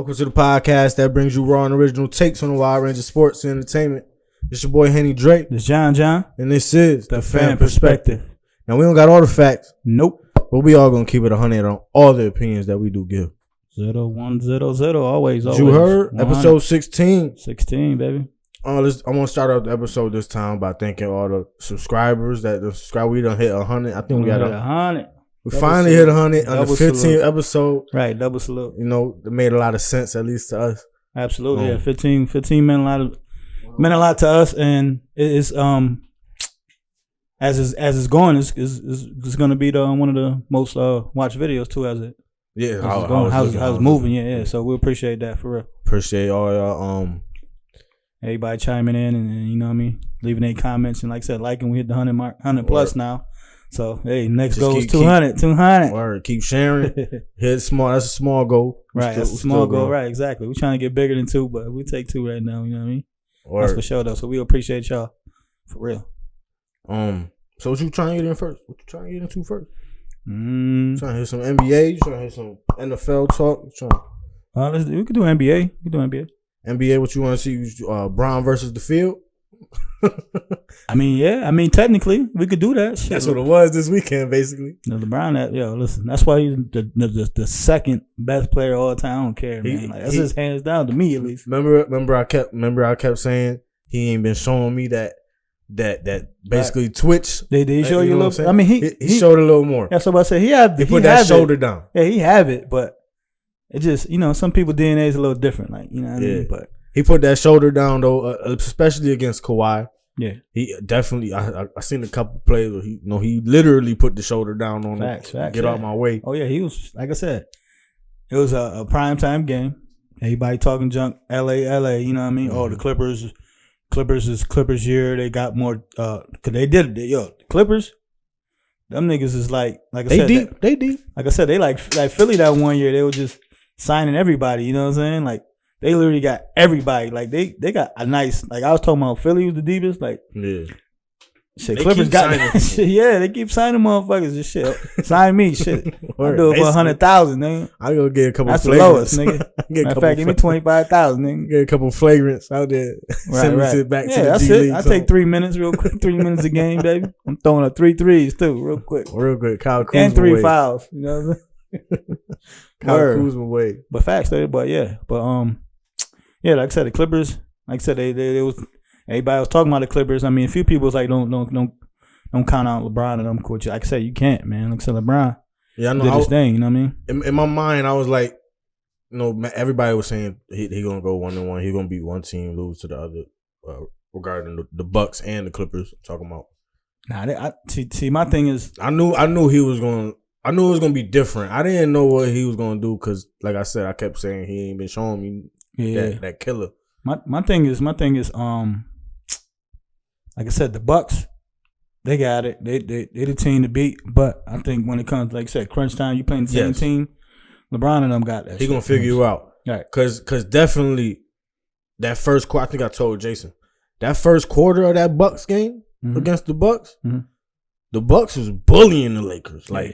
Welcome to the podcast that brings you raw and original takes on a wide range of sports and entertainment. It's your boy Henny Drake. This John, and this is the Pham perspective. Now we don't got all the facts. Nope. But we all gonna keep it 100 on all the opinions that we do give. 0100, always. You heard 100. episode 16. 16, baby. I'm gonna start out the episode this time by thanking all the subscribers that subscribe. We done hit 100. I think we got 100. We finally hit 100 on the 15th episode. Right, double salute. You know, it made a lot of sense, at least to us. Absolutely, yeah. 15 meant a lot to us, and it's as it's going, it's going to be one of the most watched videos too. As it's moving, yeah. So we appreciate that for real. Appreciate all y'all. Everybody chiming in and you know what I mean, leaving their comments, and like I said, liking. We hit the 100 mark, 100 plus now. So hey, next goal is 200. 200. Word, keep sharing. Hit small. That's a small goal. Right, that's a small goal. Right, exactly. We're trying to get bigger than 2, but we take 2 right now. You know what I mean? Word. That's for sure though. So we appreciate y'all for real. So what you trying to get in first? What you trying to get into first? Trying to hear some NBA. You trying to hear some NFL talk? We could do NBA. NBA. What you want to see? Brown versus the field. I mean, technically, we could do that. Shit. That's what it was this weekend, basically. LeBron, listen, that's why he's the second best player of all time. I don't care, man. That's just hands down to me, at least. Remember, I kept saying he ain't been showing me that basically right. Twitch. Did he show you a little? I mean, he showed a little more. That's what I said. He put that shoulder down. Yeah, he have it, but it just some people DNA is a little different, like you know what I mean. But he put that shoulder down though, especially against Kawhi. Yeah, he definitely. I seen a couple plays where he literally put the shoulder down on him. Facts, get out my way. Oh yeah, he was, like I said, it was a primetime game. Everybody talking junk. LA. You know what I mean? Mm-hmm. Oh, the Clippers is Clippers year. They got more. Cause they did it. Clippers. Them niggas is like I said. They deep. Like I said, they like Philly that one year. They were just signing everybody. You know what I'm saying? Like. They literally got everybody. Like they got a nice. Like I was talking about, Philly was the deepest. Like shit, Clippers got that shit. Yeah, they keep signing motherfuckers. Just shit, sign me. Shit, I do it for 100,000, nigga. I go get a couple. That's flagrants. The lowest, nigga. Matter of fact, give me 25,000, nigga. Get a couple flagrants out there. Send me back to the that's G it. League. I take 3 minutes, real quick. 3 minutes a game, baby. I'm throwing up 3 threes too, real quick. Kyle Kuzma and 3 fouls. You know what I'm saying? Kyle Kuzma way. But facts, but yeah, like I said, the Clippers. Like I said, they was everybody was talking about the Clippers. I mean, a few people was like, don't count out LeBron and them coaches. Like I said, you can't, man. Like I said, LeBron, did his thing. You know what I mean? In my mind, I was like, everybody was saying he gonna go 1-1. He gonna beat one team, lose to the other. Regarding the Bucks and the Clippers, I'm talking about. Nah, see, my thing is, I knew it was gonna be different. I didn't know what he was gonna do because, like I said, I kept saying he ain't been showing me. Yeah, that killer. My thing is, like I said, the Bucks, they got it. They the team to beat. But I think when it comes, like I said, crunch time, you playing the same team. LeBron and them got that. He gonna figure you out, right? Cause definitely that first quarter. I think I told Jason that first quarter of that Bucks game against the Bucks. Mm-hmm. The Bucks was bullying the Lakers. Like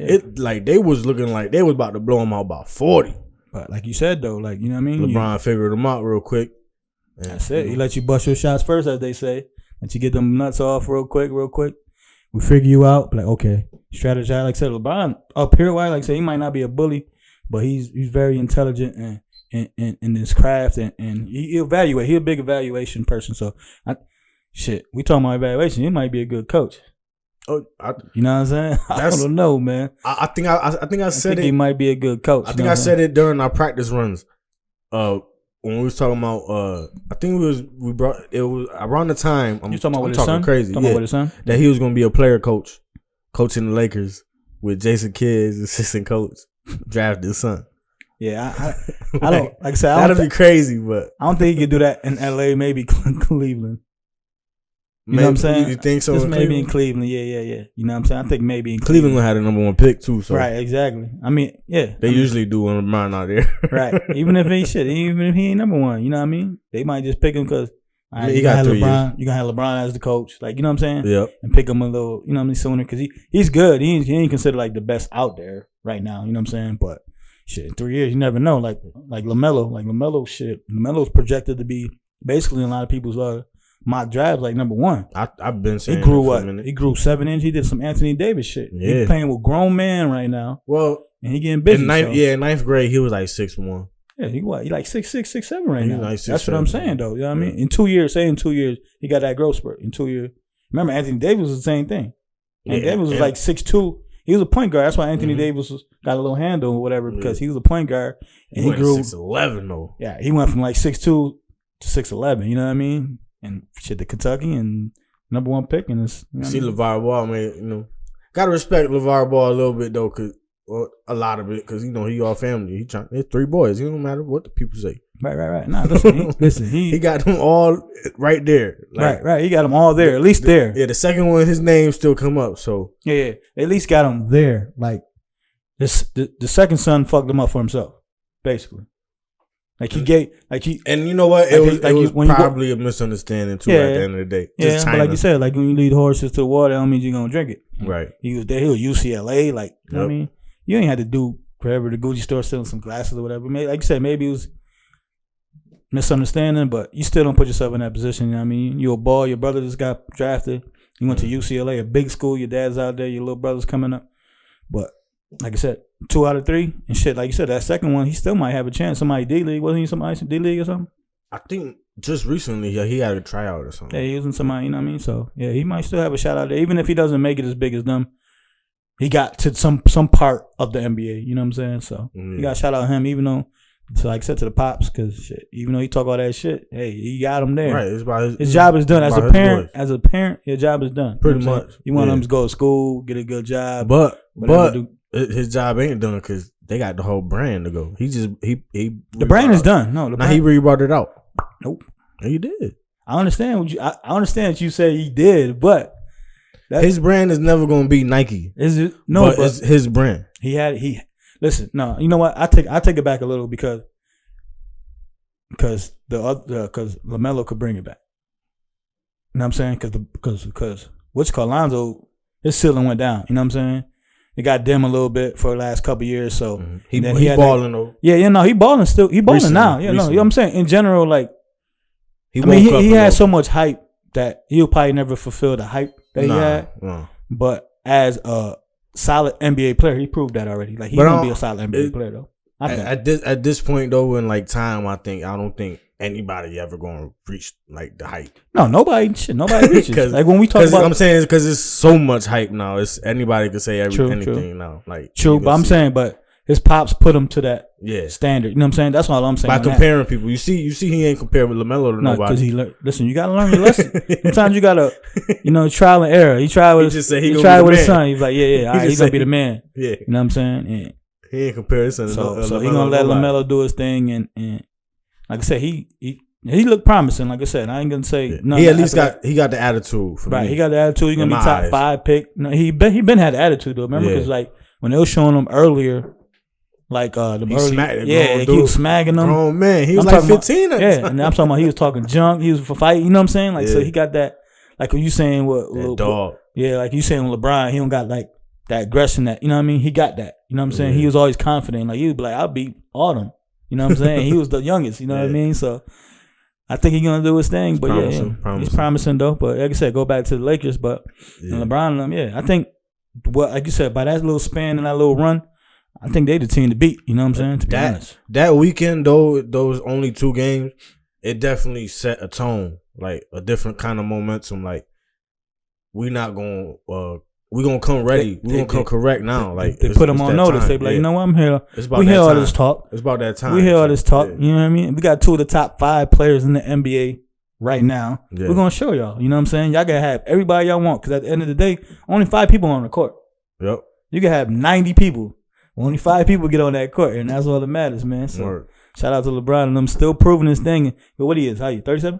they was looking like they was about to blow them out by 40. But like you said though, like you know what I mean. LeBron figured them out real quick. That's it. He let you bust your shots first, as they say. Let you get them nuts off real quick. We figure you out. Like okay, strategize. Like I said, LeBron up here, like I said, he might not be a bully, but he's very intelligent and in his craft and he evaluate. He's a big evaluation person. So we talking about evaluation. He might be a good coach. Oh, you know what I'm saying? I don't know, man. I think I said it. He might be a good coach. I think I said it during our practice runs. When we was talking about, I think we brought it was around the time. You talking about with his son? Crazy. Talking about with his son? That he was going to be a player coach, coaching the Lakers with Jason Kidd's assistant coach, draft his son. Yeah, I don't. Like I said, that'd be crazy, but I don't think he could do that in LA. Maybe Cleveland. You know what I'm saying? You think so? Just maybe in Cleveland. Yeah. You know what I'm saying? I think maybe in Cleveland had a number 1 pick too. So. Right, exactly. I mean, yeah. They usually do when LeBron out there. Right. Even if he ain't number 1, you know what I mean? They might just pick him because he got 3 LeBron. years. You gonna have LeBron as the coach, like you know what I'm saying? Yep. And pick him a little, you know what I mean, sooner because he's good. He ain't considered like the best out there right now. You know what I'm saying? But shit, in 3 years, you never know. Like LaMelo, shit. LaMelo's projected to be basically in a lot of people's mock drafts like number 1. I've been saying he grew what? He grew 7 inches. He did some Anthony Davis shit. Yeah. He's playing with grown man right now. Well, and he getting busy. In ninth grade, he was like 6'1". Yeah, he like 6'6", 6'7" right now. Like 6'7". That's what I'm saying though. You know what I mean? In 2 years, he got that growth spurt. In 2 years. Remember, Anthony Davis was the same thing. Anthony Davis was like 6'2". He was a point guard. That's why Anthony Davis got a little handle or whatever, because he was a point guard. And he grew 6'11" though. Yeah, he went from like 6'2" to 6'11". You know what I mean? And shit to Kentucky and number 1 pick. And it's, you know see LeVar Ball, man. Gotta respect LeVar Ball a little bit though, a lot of it, because he all family. There's 3 boys. It don't matter what the people say. Right. Nah, listen. He got them all right there. Like, right. He got them all there, at least there. Yeah, the second one, his name still come up. So yeah, they at least got him there. Like the second son fucked him up for himself, basically. Like and you know what? It was probably a misunderstanding too. At the end of the day, just China. But like you said, like when you lead horses to the water, that don't mean you're gonna drink it. Right. He was there. He was UCLA. Like you know what I mean, you ain't had to do forever the Gucci store selling some glasses or whatever. Maybe, like you said, maybe it was misunderstanding, but you still don't put yourself in that position. You know what I mean, you're a ball. Your brother just got drafted. You went to UCLA, a big school. Your dad's out there. Your little brother's coming up. But like I said, 2 out of 3 and shit. Like you said, that second one, he still might have a chance. Somebody D-League. Wasn't he somebody D League or something? I think just recently, he had a tryout or something. Yeah, he was in somebody, you know what I mean? So, yeah, he might still have a shot out there. Even if he doesn't make it as big as them, he got to some part of the NBA, you know what I'm saying? So, you got to shout out him, even though, like I said to the Pops, because even though he talk all that shit, hey, he got him there. Right, it's about his job is done. As a parent, your job is done. Pretty much. You want him to go to school, get a good job. But his job ain't done because they got the whole brand to go. The brand is done. No, he rebrought it out. Nope. No, you did. I understand I understand that you said he did, but his brand is never gonna be Nike. Is it? No, but it's his brand. Listen. No, you know what? I take it back a little because LaMelo could bring it back. You know what I'm saying? Because what's called Lonzo, his ceiling went down. You know what I'm saying? It got dim a little bit for the last couple of years, so he balling though. Yeah, he balling still. He balling now. Yeah, no, you know what I'm saying. In general, like he had so much hype that he'll probably never fulfill the hype that he had. No. But as a solid NBA player, he proved that already. Like he's gonna be a solid NBA player though. At this point though, in like time, I don't think anybody ever gonna reach like the hype. No, nobody reaches. Like when we talk about, I'm saying because it's so much hype now. It's anybody can say anything now. Like true, but I'm saying, but his pops put him to that standard. You know what I'm saying? That's all I'm saying. By comparing people, you see, he ain't compared with LaMelo to nobody. Because listen, you gotta learn your lesson. Sometimes you gotta, trial and error. He tried with his son. He's like, he's gonna be the man. Yeah, you know what I'm saying? Yeah. He ain't compared his son. So he gonna let LaMelo do his thing, and like I said, he looked promising. Like I said, I ain't gonna say no. He at least got the attitude. For me. He got the attitude. He's gonna be top 5 pick. No, he been had the attitude though. Remember, because like when they were showing him earlier. Like he was smacking them. Oh man, he was like 15. And I'm talking about he was talking junk. He was for fight. You know what I'm saying? Like so, he got that. Like what you saying? What dog? Yeah, like you saying with LeBron, he don't got like that aggression. That you know what I mean? He got that. You know what I'm saying? He was always confident. Like he would be like, I'll beat all them. You know what I'm saying? He was the youngest. You know what I mean? So I think he's gonna do his thing. But he's promising though. But like I said, go back to the Lakers. But and LeBron and them, I think like you said, by that little span and that little run. I think they the team to beat. You know what I'm saying? To be honest. That weekend, though, those only 2 games, it definitely set a tone, like a different kind of momentum. Like we not going, we gonna come ready. We gonna come correct now. Like they put them on notice. Time. They be like, you know what? I'm here. We hear all this talk. It's about that time. We hear all this talk. You know what I mean? We got 2 of the top 5 players in the NBA right now. We're gonna show y'all. You know what I'm saying? Y'all gotta have everybody y'all want because at the end of the day, only 5 people on the court. Yep. You can have 90 people. Only 5 people get on that court, and that's all that matters, man. So shout out to LeBron and them still proving his thing. But what he is? How you? 37?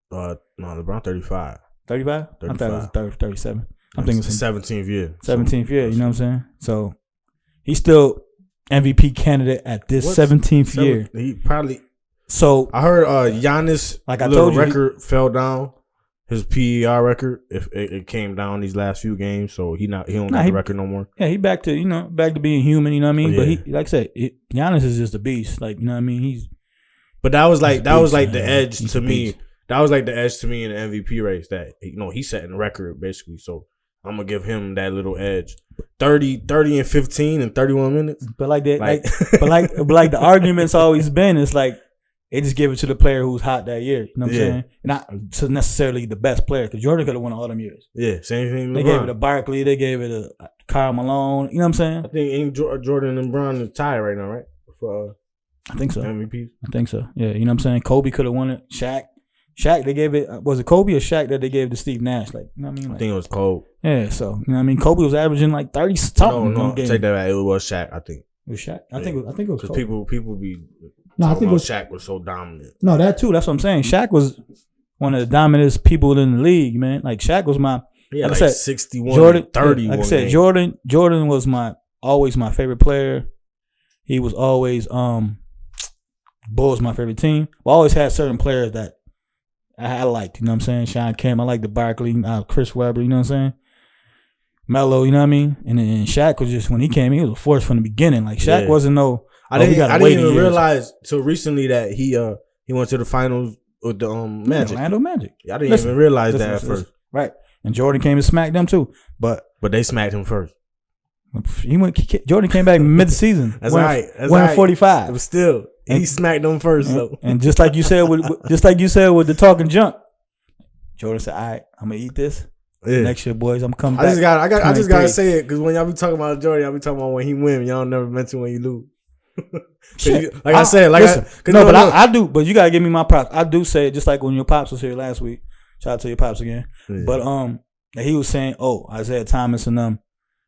No, LeBron 35. 35? I thought it was 37. I'm thinking it's 17th year. 17th year. You know what I'm saying? So he's still MVP candidate at this 17th year. He probably. So I heard Giannis, like I told you, record fell down. his PER record. If it came down these last few games, so he don't got the record no more. Yeah, he back to being human. You know what I mean? But he, like I said, Giannis is just a beast. Like, you know what I mean? But that was like the edge to me. That was like the edge to me in the MVP race. That he's setting the record basically. So I'm gonna give him that little edge. 30 and 15 in 31 minutes. But like that, but like the argument's always been, it's like they just give it to the player who's hot that year. You know what I'm saying? Not to necessarily the best player, because Jordan could have won all them years. Yeah, same thing. They gave it to Barkley. They gave it to Karl Malone. You know what I'm saying? I think Jordan and Bron is tied right now, right? For I think so. MVP. I think so. Yeah, you know what I'm saying? Kobe could have won it. Shaq, they gave it. Was it Kobe or Shaq that they gave to Steve Nash? Like, you know what I mean? Like, I think it was Kobe. Yeah, so you know what I mean. Kobe was averaging like 30 something. No, take that back. It was Shaq. I think it was Shaq. I think it was Kobe. People be. No, I think it was Shaq was so dominant. No, that too. That's what I'm saying. Shaq was one of the dominantest people in the league, man. Like Shaq was my. Yeah, like I said, 61, 30. Like I said, Jordan was always my favorite player. He was always Bulls my favorite team. I always had certain players that I liked. You know what I'm saying? Sean Kemp. I liked the Barkley, Chris Webber. You know what I'm saying? Melo. You know what I mean? And then Shaq was just, when he came in, he was a force from the beginning. Like Shaq wasn't no. I didn't even realize till recently that he went to the finals with the Magic. Orlando Magic. Yeah, I didn't even realize that at first. Right. And Jordan came and smacked them too. But they smacked him first. Jordan came back mid-season. That's right. Won 45. But still, he smacked them first though. And just like you said with the talking junk, Jordan said, "All right, I'm gonna eat this. Yeah. Next year, boys, I'm coming back." I just gotta say it, because when y'all be talking about Jordan, y'all be talking about when he win. Y'all never mention when he lose. I do. But you gotta give me my props. I do say it, just like when your pops was here last week. Shout out to your pops again. Yeah. But he was saying, Isaiah Thomas and them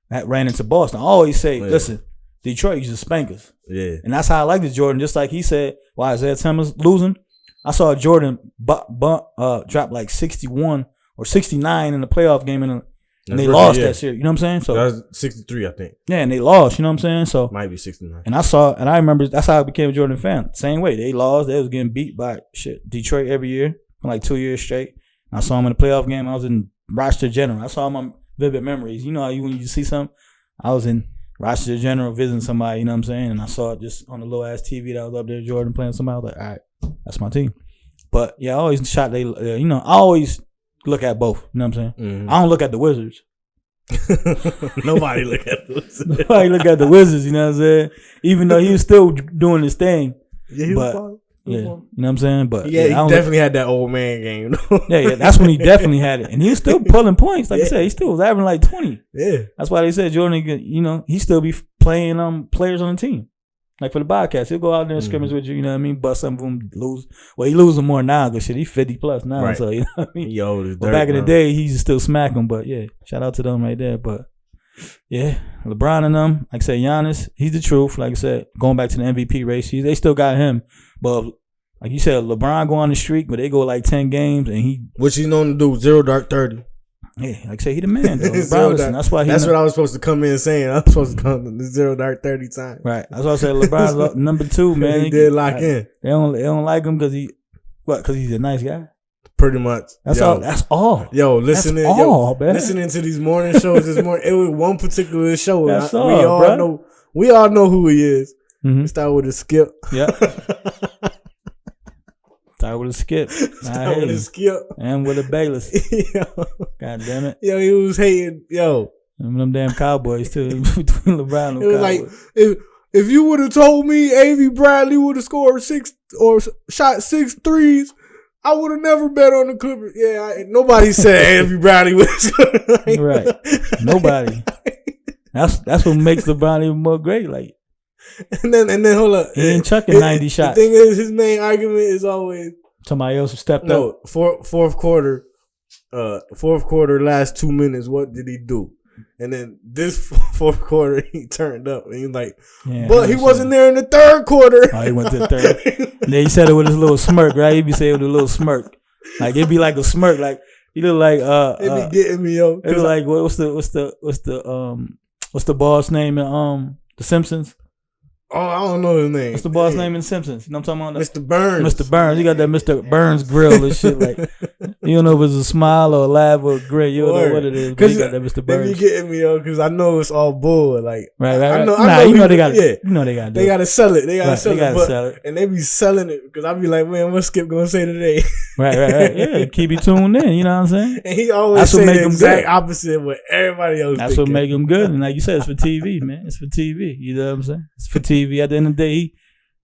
that ran into Boston. I always say, listen, Detroit used to spank us. Yeah. And that's how I like this Jordan. Just like he said, why Isaiah Thomas losing, I saw Jordan drop like 61 or 69 in the playoff game, and they lost that series. You know what I'm saying? So that was 63, I think. Yeah, and they lost. You know what I'm saying? So might be 69. And I remember that's how I became a Jordan fan. Same way, they lost. They was getting beat by Detroit every year for like 2 years straight. I saw him in the playoff game. I was in Rochester General. I saw him on Vivid Memories. You know how when you see something? I was in Rochester General visiting somebody, you know what I'm saying? And I saw it just on the little ass TV that was up there, Jordan playing somebody. I was like, all right, that's my team. But yeah, I always I always look at both, you know what I'm saying? Mm-hmm. I don't look at the Wizards. Nobody look at the Wizards. Nobody look at the Wizards, you know what I'm saying? Even though he was still doing his thing. Yeah, he was fine. Yeah, you know what I'm saying? But he definitely had that old man game. yeah, that's when he definitely had it. And he was still pulling points. Like I said, he still was averaging like 20. Yeah. That's why they said Jordan, he still be playing players on the team. Like for the Bobcats, he'll go out there and scrimmage with you, you know what I mean? But some of them lose. Well, he losing more now because he's 50 plus now. Right. So, you know what I mean? But back in the day, he used to still smack them. But yeah, shout out to them right there. But yeah, LeBron and them, like I said, Giannis, he's the truth. Like I said, going back to the MVP race, they still got him. But like you said, LeBron go on the streak, but they go like 10 games, and which he's known to do, 0 dark 30. Yeah, like I say, he the man though. LeBron, listen, that's why that's what I was supposed to come in saying. I was supposed to come the 0 dark 30 time. Right. That's why I said LeBron's number 2, man. He did lock in. They don't like him because he's a nice guy. Pretty much. That's all. That's all. Yo, listening to these morning shows this morning. It was one particular show. That's all, we all know who he is. Mm-hmm. We start with a skip. Yep. Start with a skip. And with a Bayless. God damn it. Yo, he was hating. Yo. And them damn Cowboys too. Between LeBron and it was Cowboys. Like if you would have told me Avery Bradley would have scored 6 or shot 6 threes, I would have never bet on the Clippers. Yeah, nobody said Avery Bradley was right. Nobody. That's what makes LeBron even more great. Like. And then hold up. He ain't chucking 90 shots. The thing is, his main argument is always somebody else stepped up. Fourth quarter, last 2 minutes, what did he do? And then this fourth quarter, he turned up. And he's like, but he wasn't there in the third quarter. Oh, he went to the third. And then he said it with his little smirk, right? He'd be saying it with a little smirk. Like, it'd be like a smirk. Like, he look like, it be getting me, yo. It was like, what's the boss name in The Simpsons? Oh, I don't know his name. What's the boss name in Simpsons? You know what I'm talking about? Mr. Burns. Mr. Burns. You got that Mr. Burns grill and shit. Like, you don't know if it's a smile or a laugh or a grin. You don't know what it is. But you got that Mr. Burns. They be getting me, yo, because I know it's all bull. Like, right. I know they got it. You know they got it. They got to sell it. They got to sell it. And they be selling it because I be like, man, what's Skip going to say today? Right. Yeah, keep you tuned in. You know what I'm saying? And he always say the exact opposite of what everybody else That's thinking. what make him good. And like you said, it's for TV, man. It's for TV. You know what I'm saying? It's for TV. At the end of the day,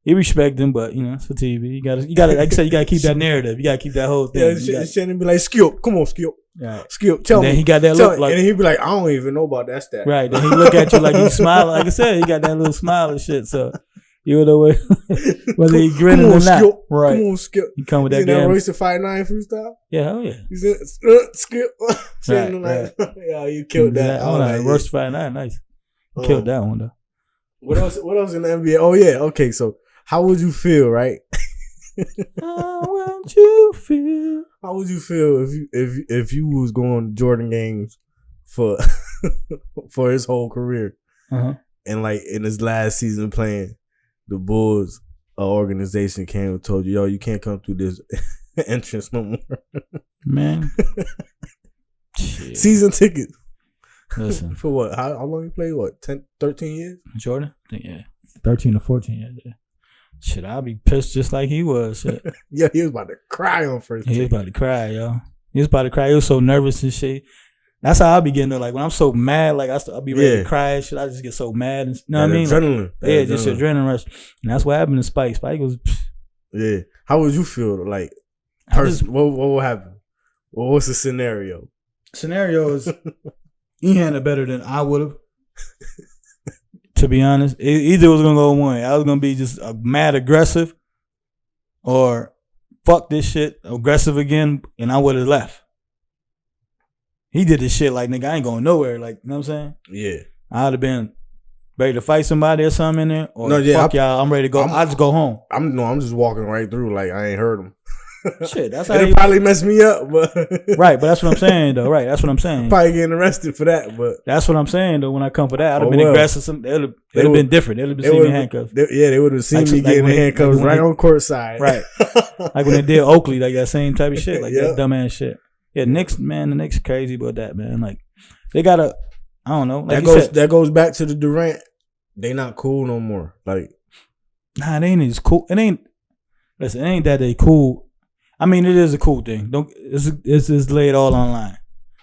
he respect him, but it's for TV. You gotta, like you said, you gotta keep that narrative. You gotta keep that whole thing. Yeah, Shannon be like, Skip, come on, Skip. Right. Skip, tell me. Then he got that look like, and he be like, I don't even know about that stat. Right. Then he look at you like he smiling. Like I said, he got that little smile and shit. So you know whether he grinning or not. Skip. Right. Come on, Skip. You come with that damn. Royce the 5'9" freestyle? Yeah, hell yeah. He said, Skip. Right. Yeah, you killed that. Oh, no, Royce the 5'9", nice. Killed that one though. What else in the NBA? Oh yeah, okay, so how would you feel, right? How would you feel? How would you feel if you was going Jordan games for for his whole career, and like in his last season playing, the Bulls organization came and told you, yo, you can't come through this entrance no more, man. Season tickets. Listen, for what? How long you played? What, 10, 13 years? Jordan? I think, yeah, 13 or 14 years. Yeah. Shit, I'd be pissed just like he was. Shit. Yeah, he was about to cry on first. He was about to cry, yo. He was about to cry. He was so nervous and shit. That's how I be getting there. Like when I'm so mad, like I'll be ready to cry and shit. I just get so mad. And, you know what I mean? Adrenaline. Like, just adrenaline rush. And that's what happened to Spike. Spike was. Yeah. How would you feel? Like, what would happen? What's the scenario? Scenario is he handled better than I would have. To be honest, either was gonna go one. I was gonna be just mad aggressive, or fuck this shit aggressive again, and I would have left. He did this shit like, nigga, I ain't going nowhere. Like, you know what I'm saying? Yeah. I'd have been ready to fight somebody or something in there, or fuck y'all, I'm ready to go. I just go home. I'm just walking right through like I ain't heard him. Shit, that's how it probably messed me up, but right. But that's what I'm saying, though. Right, that's what I'm saying. Probably getting arrested for that, but that's what I'm saying, though. When I come for that, I'd have been aggressive. It'd have been different. They'd have seen me in handcuffs. They would have seen me getting in handcuffs right on court side. Right, like when they did Oakley, like that same type of shit, like that dumbass shit. Yeah, Knicks, man, the Knicks crazy about that, man. Like they gotta, I don't know. Like that goes back to the Durant. They not cool no more. Like, nah, they ain't as cool. It ain't. Listen, it ain't that they cool. I mean, it is a cool thing. It's laid all online.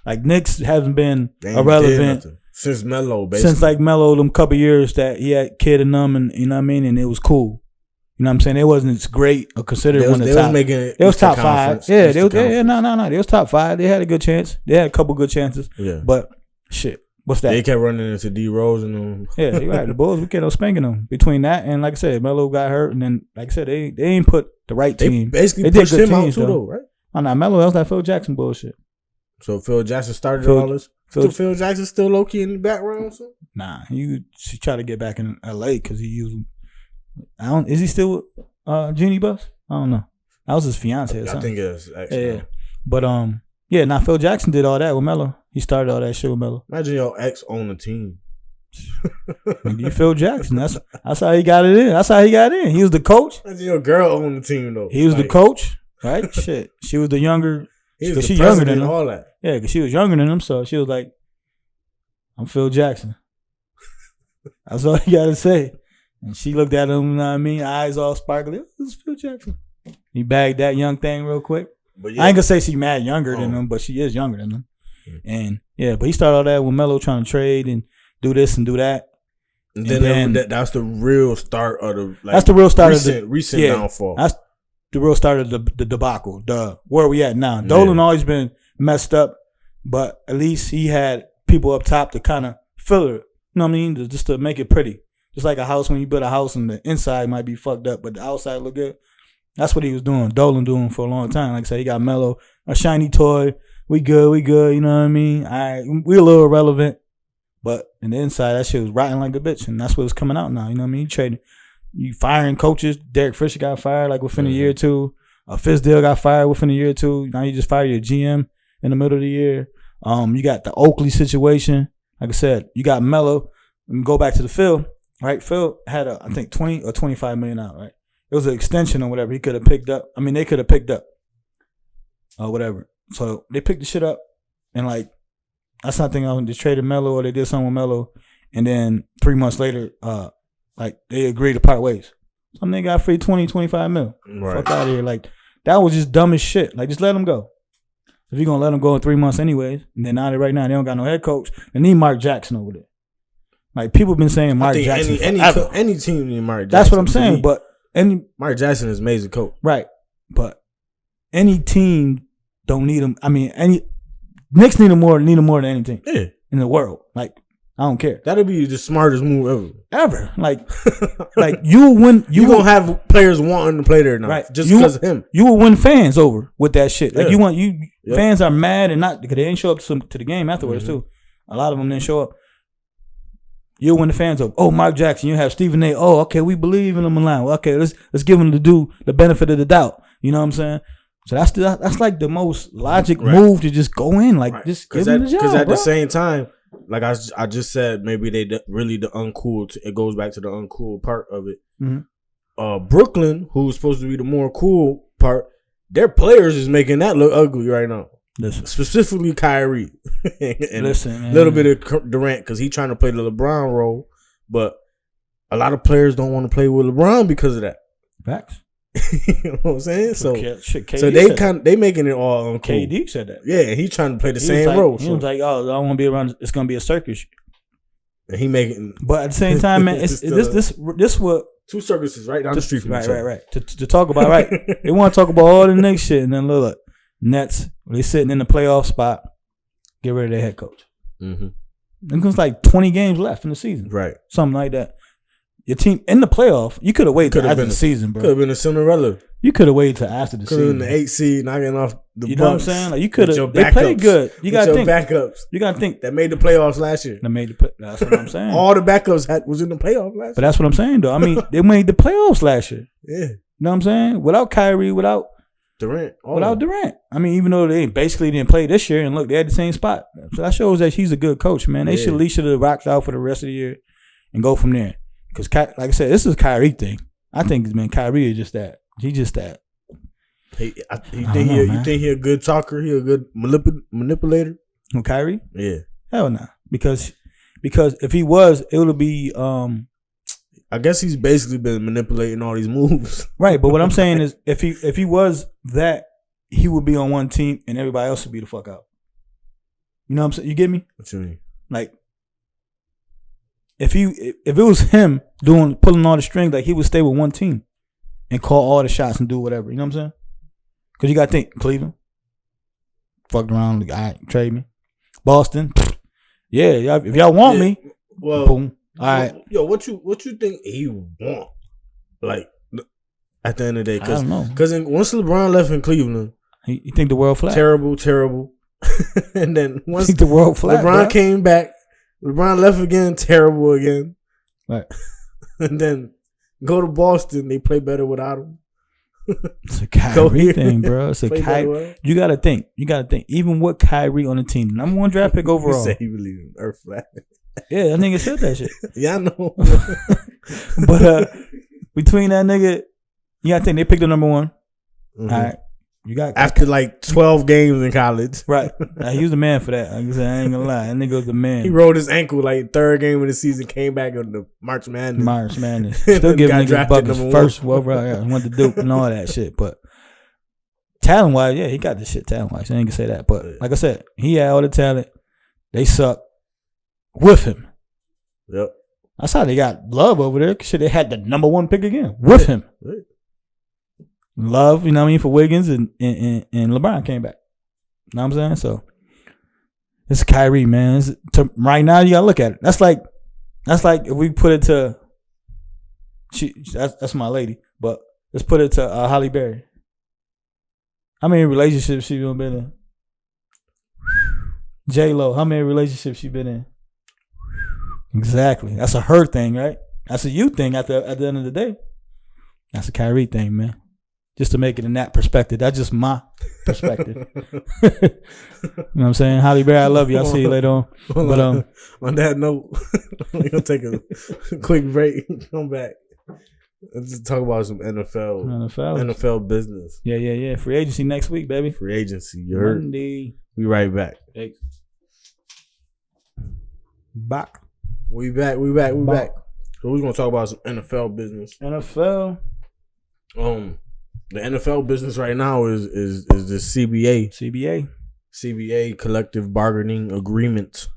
Like Knicks hasn't been irrelevant since Melo, basically. Since like Melo, them couple years that he had Kid and them, and you know what I mean, and it was cool. You know what I'm saying? It wasn't as great or considered one of the top. It was top 5. Yeah, they was top 5. They had a good chance. They had a couple good chances. Yeah, but shit. What's that? They kept running into D Rose and them. Yeah, you're right. The Bulls, we kept on spanking them. Between that and, like I said, Melo got hurt, and then, like I said, they ain't put the right team. They basically pushed him out too, though, right? Oh, no, Melo, that was that Phil Jackson bullshit. So Phil Jackson started all this? Phil Jackson still low-key in the background? So? Nah, he tried to get back in L.A. because he used, is he still with Jeannie Buss? I don't know. That was his fiance or something. I think it is. Yeah. But, Phil Jackson did all that with Melo. He started all that shit with Melo. Imagine your ex on the team. You Phil Jackson. That's how he got it in. That's how he got in. He was the coach. Imagine your girl on the team though. He was the coach, right? Shit. She was the younger. Because she's younger than him. All that. Yeah, because she was younger than him, so she was like, "I'm Phil Jackson." That's all you gotta say. And she looked at him. You know what I mean? Eyes all sparkly. This is Phil Jackson. He bagged that young thing real quick. But I ain't gonna say she's mad younger than him, but she is younger than him. And but he started all that with Melo trying to trade and do this and do that. And then that's the real start of the. Like, that's the real start of the recent downfall. That's the real start of the debacle. Where we at now? Dolan always been messed up, but at least he had people up top to kind of fill it. You know what I mean? Just to make it pretty. Just like a house, when you build a house and the inside might be fucked up, but the outside look good. That's what he was doing. Dolan doing for a long time. Like I said, he got Melo, a shiny toy. We good. You know what I mean? We a little irrelevant, but in the inside, that shit was rotten like a bitch, and that's what's coming out now. You know what I mean? You firing coaches. Derek Fisher got fired like within a year or two. Fizdale got fired within a year or two. Now you just fire your GM in the middle of the year. You got the Oakley situation. Like I said, you got Melo. Go back to the field. right? Phil had I think 20 or 25 million out, right? It was an extension or whatever he could have picked up. I mean, they could have picked up or whatever. So they picked the shit up, and like that's not thing. They traded Melo or they did something with Melo, and then 3 months later, like they agreed to part ways. Some nigga got free 20, 25 mil. Right. Fuck out of here. Like that was just dumb as shit. Like just let him go. If you're gonna let him go in 3 months anyways, and then right now they don't got no head coach, they need Mark Jackson over there. Like people been saying Mark Jackson any team need Mark Jackson. That's what I'm saying. But Mark Jackson is amazing coach. Right. But any team don't need him. I mean, Knicks need him more than any team in the world. Like, I don't care. That'll be the smartest move ever. Like you win. You gonna have players wanting to play there now, right? Just because of him. You will win fans over with that shit. Like fans are mad and not because they didn't show up to the game afterwards too. A lot of them didn't show up. You'll win the fans over. Oh, Mark Jackson. You have Stephen A. Oh, okay, we believe in him in line. Well, okay, let's give him the benefit of the doubt. You know what I'm saying? So that's like the most logic move to just go in, like just give him the job. Because at the same time, like I just said, maybe they really the uncool. It goes back to the uncool part of it. Mm-hmm. Brooklyn, who's supposed to be the more cool part, their players is making that look ugly right now. Listen. Specifically Kyrie and a little bit of Durant because he's trying to play the LeBron role, but a lot of players don't want to play with LeBron because of that. Facts. You know what I'm saying? So KD they making it all uncool. KD said that. Yeah, he's trying to play the same role. He was like, "Oh, I want to be around. It's gonna be a circus." And he making, but at the same time, man, it's this what two circuses right down the street from each other. Right. To talk about they want to talk about all the next shit, and then look, Nets they sitting in the playoff spot. Get rid of their head coach. Mm-hmm. There's like 20 games left in the season, right? Something like that. Your team in the playoff, you could have waited till after the season, bro. Could have been a Cinderella. You could have waited till after the season. Could have been the 8th seed, knocking off the Bucks. You know what I'm saying? Like you could have. They played good. You got to think. Backups. You got to think that made the playoffs last year. That's what I'm saying. All the backups was in the playoffs last year. But that's what I'm saying, though. I mean, they made the playoffs last year. Yeah. You know what I'm saying? Without Kyrie, without Durant. Durant. I mean, even though they basically didn't play this year, and look, they had the same spot. So that shows that he's a good coach, man. They should at least have rocked out for the rest of the year and go from there. Because, like I said, this is a Kyrie thing. I think, man, Kyrie is just that. He's just that. You think he a good talker? He a good manipulator? Who, Kyrie? Yeah. Hell no. Because if he was, it would be. I guess he's basically been manipulating all these moves. Right, but what I'm saying is, if he was that, he would be on one team and everybody else would be the fuck out. You know what I'm saying? You get me? What you mean? Like. If it was him pulling all the strings, like he would stay with one team and call all the shots and do whatever. You know what I'm saying? Because you got to think, Cleveland, fucked around, like, all right, trade me. Boston, yeah, if y'all want me, well, boom, all right. Yo, what you think he want? Like at the end of the day, I don't know. Because once LeBron left in Cleveland, you think the world flat? Terrible. And then once the world flat, LeBron came back. LeBron left again, terrible again. Right. And then go to Boston, they play better without him. It's a Kyrie thing, bro. It's a Kyrie. You gotta think. Even with Kyrie on the team, number 1 draft pick overall. You say he believe in Earth flat. Yeah, that nigga said that shit. Yeah, I know. But between that nigga, you gotta think they picked the number 1. Mm-hmm. All right. You got after like 12 games in college. Right. He was the man for that. Like I said, I ain't gonna lie. That nigga was the man. He rolled his ankle like 3rd game of the season, came back on the March Madness. Still giving niggas buckets first, whatever I went to Duke and all that shit. But talent wise, yeah, he got this shit talent wise. I ain't gonna say that. But like I said, he had all the talent. They suck with him. Yep. That's how they got love over there. Shit, they had the number 1 pick again with him. Right. Love, you know what I mean, for Wiggins and LeBron came back. You know what I'm saying? So it's Kyrie, man. Right now, you gotta look at it. That's like if we put it to that's my lady, but let's put it to Halle Berry. How many relationships she been in? J-Lo, how many relationships she been in? Exactly. That's a her thing, right? That's a you thing at the end of the day. That's a Kyrie thing, man. Just to make it in that perspective. That's just my perspective. You know what I'm saying? Holly Bear, I love you. I'll see you later on. But on that note, we're gonna take a quick break. Come back. Let's just talk about some NFL business. Yeah. Free agency next week, baby. Free agency. You heard? Monday. We right back. Thanks. Back. We back. So we're gonna talk about some NFL business. NFL. The NFL business right now is the CBA collective bargaining agreement,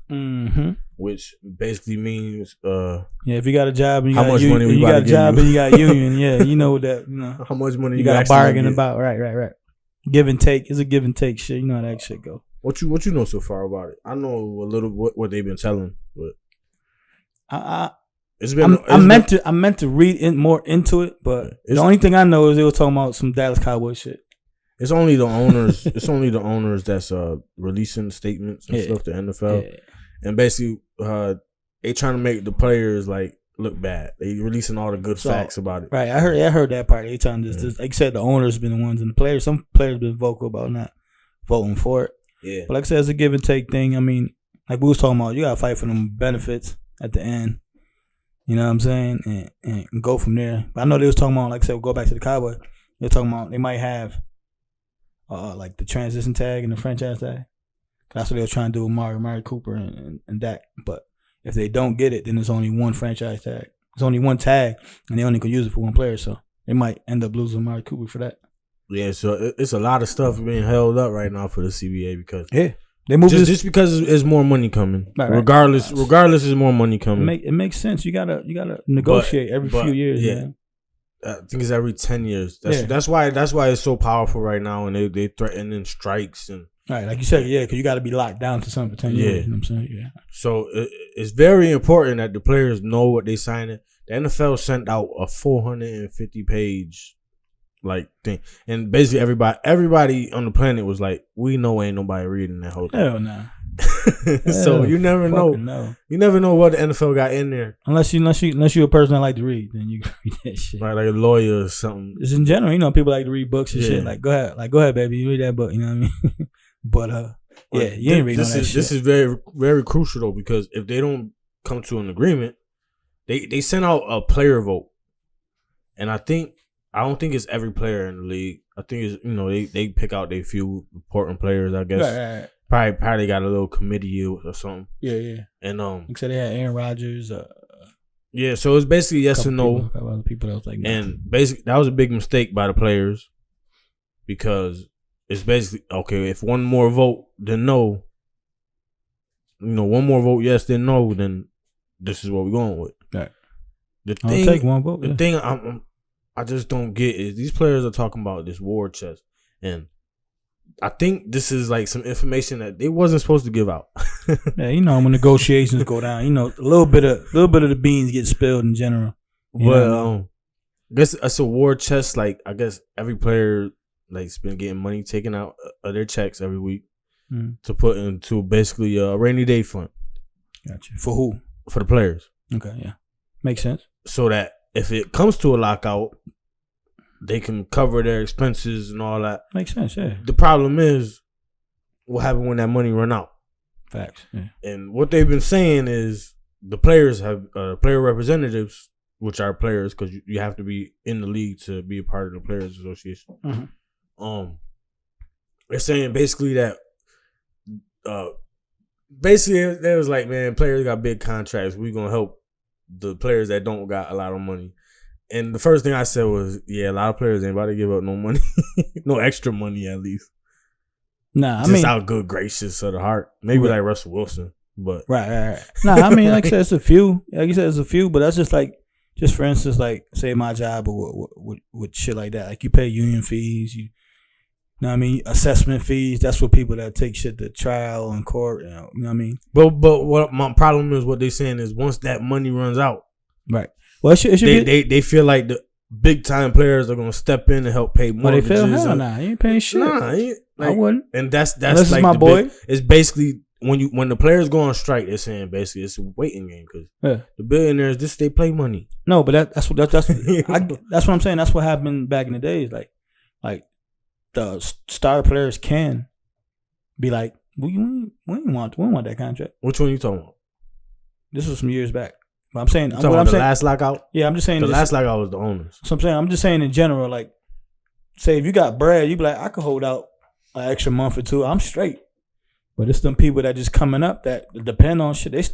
which basically means if you got a job and you how got much union, money we you about got to a job give and you got union, you know that how much money you got to bargain about, right. Give and take. It's a give and take shit. You know how that shit go. What you know so far about it? I know a little what they've been telling, but I meant to read more into it, but the only thing I know is they were talking about some Dallas Cowboys shit. It's only the owners. It's only the owners that's releasing statements and stuff to NFL, and basically they trying to make the players like look bad. They releasing all the good facts about it. Right, I heard that part. They trying to just like I said, the owners been the ones and the players. Some players been vocal about not voting for it. Yeah, but like I said, it's a give and take thing. I mean, like we was talking about, you gotta fight for them benefits at the end. You know what I'm saying? And go from there. But I know they was talking about, like I said, we'll go back to the Cowboys. They're talking about they might have like the transition tag and the franchise tag. That's what they were trying to do with Mari Cooper and Dak. But if they don't get it, then there's only one franchise tag. There's only one tag, and they only could use it for one player. So they might end up losing Mari Cooper for that. Yeah, so it's a lot of stuff being held up right now for the CBA because they moved just because it's more money coming. Right. Regardless, there's more money coming. It makes sense. You gotta negotiate every few years. Yeah. Man. I think it's every 10 years. That's why it's so powerful right now, and they threatening strikes and right, like you said, because you got to be locked down to something for 10 years. You know what I'm saying? Yeah. So it's very important that the players know what they signing. The NFL sent out a 450-page thing, and basically everybody on the planet was like, "We know ain't nobody reading that whole thing." Hell no. So you never know. You never know what the NFL got in there. Unless you're a person that like to read, then you can read that shit. Right, like a lawyer or something. Just in general, people like to read books and shit. Like, go ahead, baby, you read that book. You know what I mean? But you ain't reading all that shit. This is very, very crucial though, because if they don't come to an agreement, they send out a player vote, and I don't think it's every player in the league. I think it's they pick out their few important players. I guess probably got a little committee or something. Yeah. And like said they had Aaron Rodgers. So it's basically yes or no. A couple other people that was like, and basically that was a big mistake by the players because it's basically okay. If one more vote then no, one more vote yes then no, then this is what we're going with. Right. I'll take one vote. The thing I just don't get is these players are talking about this war chest, and I think this is like some information that they wasn't supposed to give out. Yeah, when negotiations go down, a little bit of the beans get spilled in general. Well, this it's a war chest. Like I guess every player has been getting money taken out of their checks every week to put into basically a rainy day fund. Gotcha. For who? For the players. Okay, yeah, makes sense. So that if it comes to a lockout, they can cover their expenses and all that. Makes sense, yeah. The problem is what happened when that money run out. Facts, yeah. And what they've been saying is the players have player representatives, which are players because you have to be in the league to be a part of the Players Association. Mm-hmm. They're saying basically that they was like, man, players got big contracts. We're going to help the players that don't got a lot of money. And the first thing I said was, a lot of players ain't about to give up no money. No extra money, at least. Nah, just out good gracious of the heart. Maybe like Russell Wilson, but right. Nah, I mean, like I said, it's a few. Like you said, it's a few, but that's just for instance, like say my job or with shit like that. Like you pay union fees, you know what I mean, assessment fees. That's for people that take shit to trial and court. You know what I mean. But what my problem is, what they saying is once that money runs out, right. Well, it should they feel like the big time players are gonna step in and help pay mortgages. They feel hell nah, you ain't paying shit. Nah, I wouldn't. And that's Unless like my boy. It's basically when the players go on strike, they're saying basically it's a waiting game because the billionaires they play money. No, but that's what I'm saying. That's what happened back in the days. Like like the star players can be like, we don't want that contract. Which one are you talking about? This was some years back. But I'm saying, last lockout. Yeah, I'm just saying the last lockout was the owners. So I'm just saying in general, like, say if you got bread, you be like, I could hold out an extra month or two. I'm straight. But it's them people that just coming up that depend on shit. It's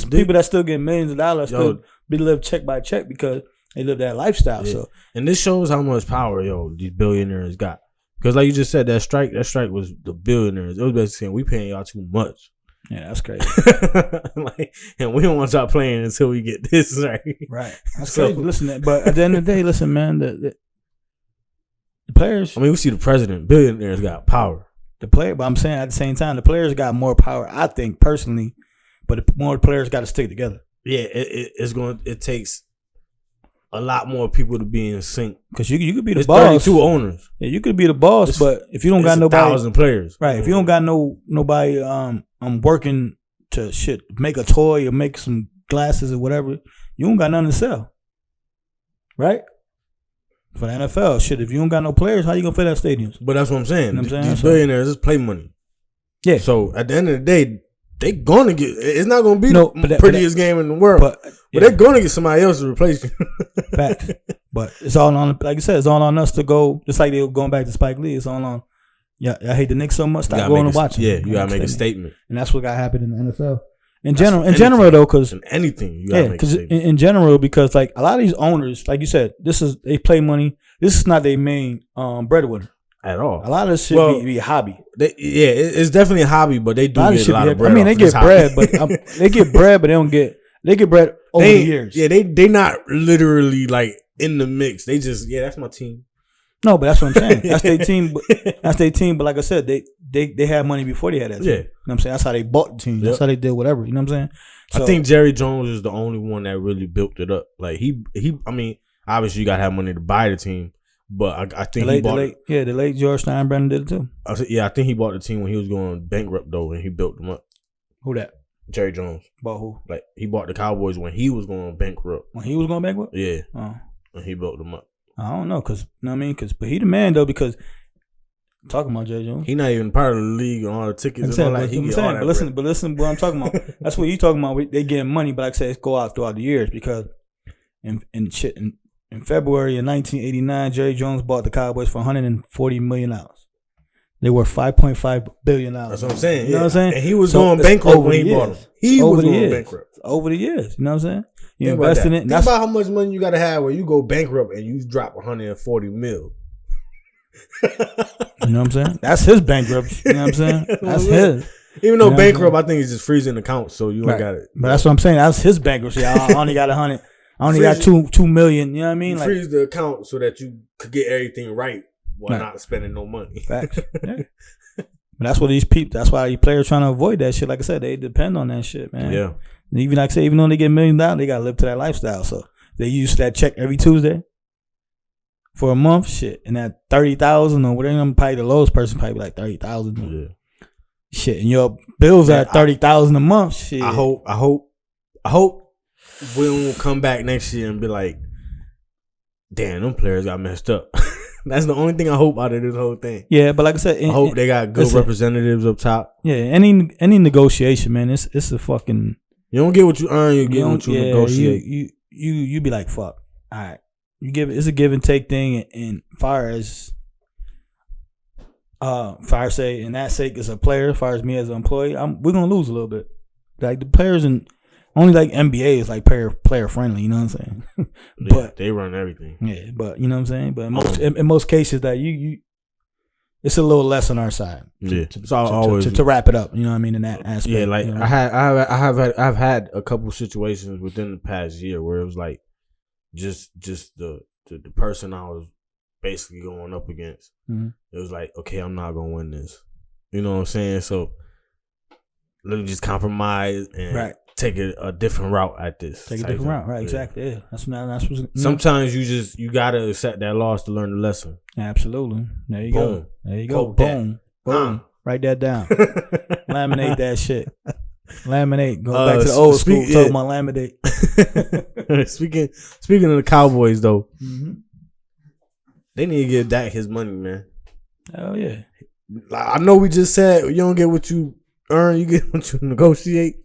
people that still get millions of dollars, still be live check by check because they live that lifestyle. Yeah. So, and this shows how much power these billionaires got. Because like you just said, that strike was the billionaires. It was basically saying we paying y'all too much. Yeah, that's crazy. And we don't want y'all playing until we get this right. Right. That's crazy. Listen, but at the end of the day, listen, man, the players. I mean, we see the president. Billionaires got power. But I'm saying at the same time, the players got more power, I think, personally. But the more players got to stick together. Yeah, it takes a lot more people to be in sync. Because you could be the boss. 32 owners. Yeah, you could be the boss, but if you don't got nobody, 1,000 players. Right. If you don't got nobody working to make a toy or make some glasses or whatever, you don't got nothing to sell. Right? For the NFL, shit, if you don't got no players, how you gonna fill that stadiums? But that's what I'm saying. You know what I'm These billionaires just play money. Yeah. So at the end of the day, they gonna get. It's not gonna be the prettiest game in the world, but they're gonna get somebody else to replace you. Facts. But it's all on, like you said, it's all on us to go. Just like they were going back to Spike Lee, it's all on. Yeah, I hate the Knicks so much. Stop going and watching. Yeah, you gotta make a statement, and that's what got happened in the NFL. In general though, because anything, you gotta make a statement. in general, because like a lot of these owners, like you said, they play money. This is not their main breadwinner at all. A lot of this shit be a hobby. It's definitely a hobby, but they do get a lot of bread. I mean, they get bread, but they get bread, but they get bread over the years. Yeah, they not literally like in the mix. They just that's my team. No, but that's what I'm saying. That's their team. That's their team. But like I said, they had money before they had that team. Yeah. You know what I'm saying? That's how they bought the team. That's how they did whatever. You know what I'm saying? So, I think Jerry Jones is the only one that really built it up. Like he I mean, obviously you gotta have money to buy the team, but I think the late George Steinbrenner did it too. I think he bought the team when he was going bankrupt though, and he built them up. Who that? Jerry Jones. Bought who? Like he bought the Cowboys when he was going bankrupt. When he was going bankrupt? Yeah. And he built them up. I don't know, but he the man though, because I'm talking about Jerry Jones. He not even part of the league and all the tickets and all that. But listen, what I'm talking about. That's what you talking about. They getting money, but like I said, it's go out throughout the years because in February of 1989, Jerry Jones bought the Cowboys for $140 million. They were $5.5 billion. That's what I'm saying. You know what I'm saying? And he was going bankrupt when he bought them. He was going bankrupt. Over the years. You know what I'm saying? You think invest in it. Think about how much money you got to have when you go bankrupt and you drop $140 million. You know what I'm saying? That's his bankruptcy. You know what I'm saying? That's his. Even though bankrupt, I think it's just freezing accounts, so you don't got it. But that's what I'm saying. That's his bankruptcy. I only got 100. I only got $2 million. You know what I mean? Like, freeze the account so that you could get everything right while not spending no money. Facts. Yeah. But that's what these people. That's why these players trying to avoid that shit. Like I said, they depend on that shit, man. Yeah. And even like I say, even though they get $1 million, they gotta live to that lifestyle. So they use that check every Tuesday for a month, shit, and that 30,000 or whatever. Probably the lowest person probably like 30,000. Yeah. Shit, and your bills are 30,000 a month. Shit. I hope we don't come back next year and be like, damn, them players got messed up. That's the only thing I hope out of this whole thing. Yeah, but like I said, I hope they got good representatives up top. Yeah, any negotiation, man, it's a fucking. You don't get what you earn. You get what you negotiate. You be like, fuck. All right, it's a give and take thing. And far as say, in that sake, as a player, as far as me as an employee, we're gonna lose a little bit. Like the players and. Only like NBA is like player friendly, you know what I'm saying? But they run everything. Yeah, but you know what I'm saying? But in most cases that you it's a little less on our side. Yeah. To wrap it up, you know what I mean, in that aspect. Yeah, like you know? I've had a couple situations within the past year where it was like just the person I was basically going up against. Mm-hmm. It was like, okay, I'm not gonna win this. You know what I'm saying? So let me just compromise and take a different route at this. Take a different route, right? Exactly. Yeah, that's what. Sometimes you gotta accept that loss to learn the lesson. Absolutely. There you go. There you go. Boom. Boom. Write that down. Laminate that shit. Laminate. Go back to the old school. Talking about laminate. Speaking of the Cowboys though, They need to give Dak his money, man. Hell yeah. Like, I know we just said you don't get what you earn, you get what you negotiate.